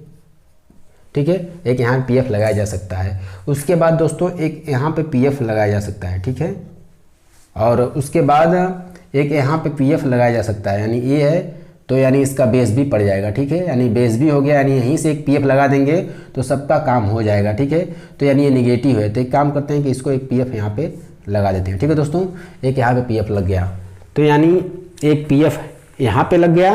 ठीक है, एक यहाँ पीएफ लगाया जा सकता है। उसके बाद दोस्तों एक यहाँ पे पीएफ लगाया जा सकता है, ठीक है, और उसके बाद एक यहाँ पे पीएफ लगाया जा सकता है, यानी ये है तो यानी इसका बेस भी पड़ जाएगा, ठीक है, यानी बेस भी हो गया, यानी यहीं से एक पीएफ लगा देंगे तो सबका काम हो जाएगा, ठीक है। तो यानी ये निगेटिव है, तो एक काम करते हैं कि इसको एक पीएफ यहाँ पे लगा देते हैं, ठीक है दोस्तों। एक यहाँ पे पीएफ लग गया, तो यानी एक पीएफ यहाँ पे लग गया,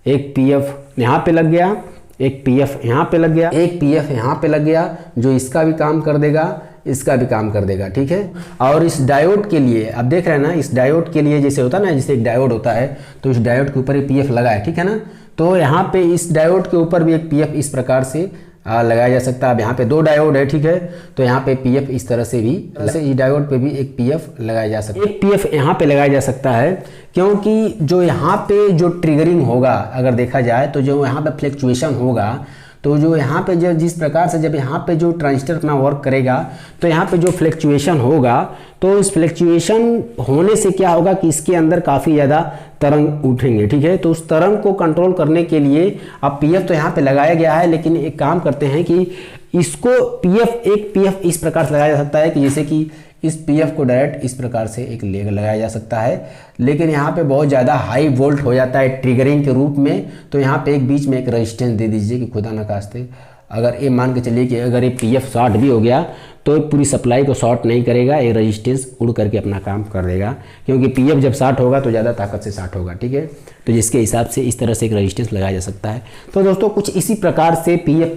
एक पीएफ यहाँ पे लग गया, एक पीएफ यहाँ पे लग गया, एक पीएफ यहाँ पे लग गया, जो इसका भी काम कर देगा, इसका भी काम कर देगा, ठीक है। और इस डायोड के लिए आप देख रहे हैं ना, इस डायोड के लिए जैसे होता है ना, जैसे एक डायोड होता है तो इस डायोड के ऊपर एक पीएफ लगा है, ठीक है ना। तो यहाँ पे इस डायोड के ऊपर भी एक पीएफ इस प्रकार से लगाया जा सकता है। अब यहाँ पे 2 डायोड है, ठीक है, तो यहाँ पे पीएफ इस तरह से भी, जैसे इस डायोड पे भी एक पीएफ लगाया जा सकता है, एक पीएफ यहाँ पे लगाया जा सकता है, क्योंकि जो यहाँ पे जो ट्रिगरिंग होगा अगर देखा जाए तो जो यहाँ पे फ्लक्चुएशन होगा, तो जो यहाँ पे जो जिस प्रकार से जब यहाँ पे जो ट्रांजिस्टर अपना वर्क करेगा तो यहाँ पे जो फ्लक्चुएशन होगा, तो इस फ्लक्चुएशन होने से क्या होगा कि इसके अंदर काफ़ी ज़्यादा तरंग उठेंगे, ठीक है। तो उस तरंग को कंट्रोल करने के लिए अब पीएफ तो यहाँ पे लगाया गया है, लेकिन एक काम करते हैं कि इसको एक पीएफ इस प्रकार से लगाया जा सकता है कि जैसे कि इस पीएफ को डायरेक्ट इस प्रकार से एक लेग लगाया जा सकता है, लेकिन यहाँ पे बहुत ज़्यादा हाई वोल्ट हो जाता है ट्रिगरिंग के रूप में, तो यहाँ पे एक बीच में एक रेजिस्टेंस दे दीजिए कि खुदा न खास्ते अगर ये मान के चलिए कि अगर ये पीएफ शॉर्ट भी हो गया तो पूरी सप्लाई को शॉर्ट नहीं करेगा, ये रेजिस्टेंस उड़ करके अपना काम कर देगा, क्योंकि पीएफ जब शॉर्ट होगा तो ज़्यादा ताकत से शॉर्ट होगा, ठीक है। तो जिसके हिसाब से इस तरह से एक रेजिस्टेंस लगाया जा सकता है। तो दोस्तों कुछ इसी प्रकार से पीएफ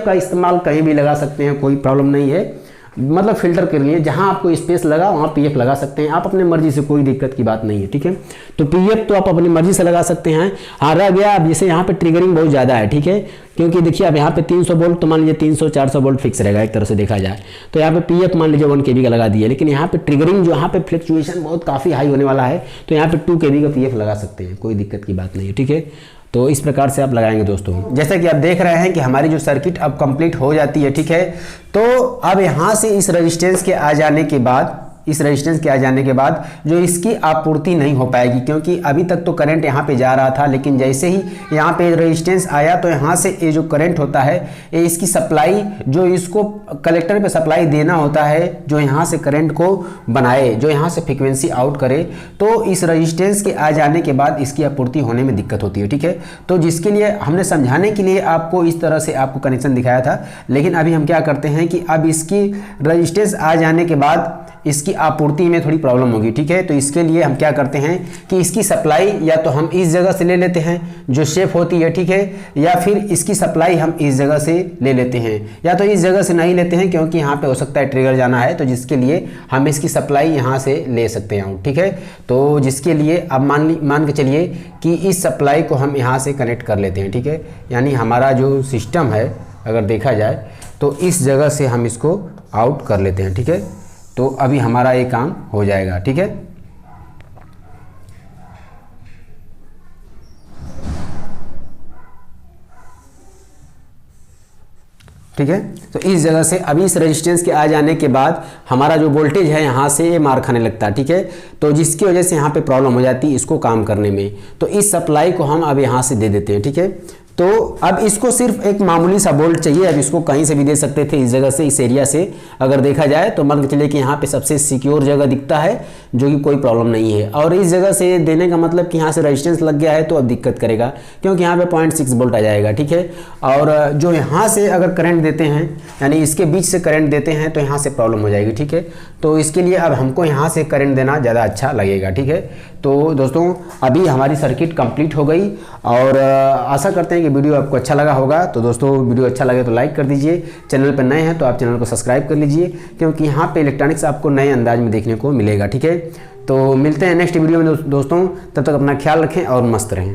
का इस्तेमाल कहीं भी लगा सकते हैं, कोई प्रॉब्लम नहीं है, मतलब फिल्टर के लिए जहां आपको स्पेस लगा वहां पीएफ लगा सकते हैं आप अपने मर्जी से, कोई दिक्कत की बात नहीं है, ठीक है। तो पीएफ तो आप अपनी मर्जी से लगा सकते हैं। हाँ रह गया अब जैसे यहाँ पे ट्रिगरिंग बहुत ज़्यादा है, ठीक है, क्योंकि देखिए अब यहाँ पे 300 वोल्ट तो मान लीजिए 300-400 वोल्ट फिक्स रहेगा एक तरह से देखा जाए, तो यहाँ पे पीएफ मान लीजिए 1 kV का लगा दिया, लेकिन यहाँ पे ट्रिगरिंग जो यहाँ पे फ्लक्चुएशन बहुत काफ़ी हाई होने वाला है, तो यहाँ पे 2 kV का पीएफ लगा सकते हैं, कोई दिक्कत की बात नहीं है, ठीक है। तो इस प्रकार से आप लगाएंगे दोस्तों। जैसा कि आप देख रहे हैं कि हमारी जो सर्किट अब कंप्लीट हो जाती है, ठीक है। तो अब यहाँ से इस रेजिस्टेंस के आ जाने के बाद जो इसकी आपूर्ति नहीं हो पाएगी, क्योंकि अभी तक तो करंट यहाँ पे जा रहा था, लेकिन जैसे ही यहाँ पे रेजिस्टेंस आया तो यहाँ से ये जो करंट होता है ये इसकी सप्लाई, जो इसको कलेक्टर पे सप्लाई देना होता है, जो यहाँ से करंट को बनाए, जो यहाँ से फ्रीक्वेंसी आउट करे, तो इस रेजिस्टेंस के आ जाने के बाद इसकी आपूर्ति होने में दिक्कत होती है, ठीक है। तो जिसके लिए हमने समझाने के लिए आपको इस तरह से आपको कनेक्शन दिखाया था, लेकिन अभी हम क्या करते हैं कि अब इसकी रेजिस्टेंस आ जाने के बाद इसकी आपूर्ति में थोड़ी प्रॉब्लम होगी, ठीक है। तो इसके लिए हम क्या करते हैं कि इसकी सप्लाई या तो हम इस जगह से ले लेते हैं जो शेप होती है, ठीक है, या फिर इसकी सप्लाई हम इस जगह से ले लेते हैं, या तो इस जगह से नहीं लेते हैं क्योंकि यहाँ पे हो सकता है ट्रिगर जाना है, तो जिसके लिए हम इसकी सप्लाई यहाँ से ले सकते हैं, ठीक है। तो जिसके लिए अब मान के चलिए कि इस सप्लाई को हम यहाँ से कनेक्ट कर लेते हैं, ठीक है, यानी हमारा जो सिस्टम है अगर देखा जाए तो इस जगह से हम इसको आउट कर लेते हैं, ठीक है। तो अभी हमारा ये काम हो जाएगा, ठीक है। ठीक है, तो इस जगह से अभी इस रेजिस्टेंस के आ जाने के बाद हमारा जो वोल्टेज है यहाँ से ये मार खाने लगता है, ठीक है। तो जिसकी वजह से यहाँ पे प्रॉब्लम हो जाती है इसको काम करने में, तो इस सप्लाई को हम अब यहाँ से दे देते हैं, ठीक है। तो अब इसको सिर्फ एक मामूली सा बोल्ट चाहिए, अब इसको कहीं से भी दे सकते थे, इस जगह से, इस एरिया से अगर देखा जाए तो मान के चलिए कि यहाँ पे सबसे सिक्योर जगह दिखता है, जो कि कोई प्रॉब्लम नहीं है। और इस जगह से देने का मतलब कि यहाँ से रेजिस्टेंस लग गया है तो अब दिक्कत करेगा, क्योंकि यहाँ पे 0.6 वोल्ट आ जाएगा, ठीक है। और जो यहाँ से अगर करंट देते हैं, यानी इसके बीच से करंट देते हैं, तो यहाँ से प्रॉब्लम हो जाएगी, ठीक है। तो इसके लिए अब हमको यहाँ से करंट देना ज़्यादा अच्छा लगेगा, ठीक है। तो दोस्तों अभी हमारी सर्किट कंप्लीट हो गई और आशा करते हैं कि वीडियो आपको अच्छा लगा होगा। तो दोस्तों वीडियो अच्छा लगे तो लाइक कर दीजिए, चैनल पर नए हैं तो आप चैनल को सब्सक्राइब कर लीजिए, क्योंकि यहाँ पे इलेक्ट्रॉनिक्स आपको नए अंदाज में देखने को मिलेगा। ठीक है, तो मिलते हैं नेक्स्ट वीडियो में दोस्तों, तब तक अपना ख्याल रखें और मस्त रहें।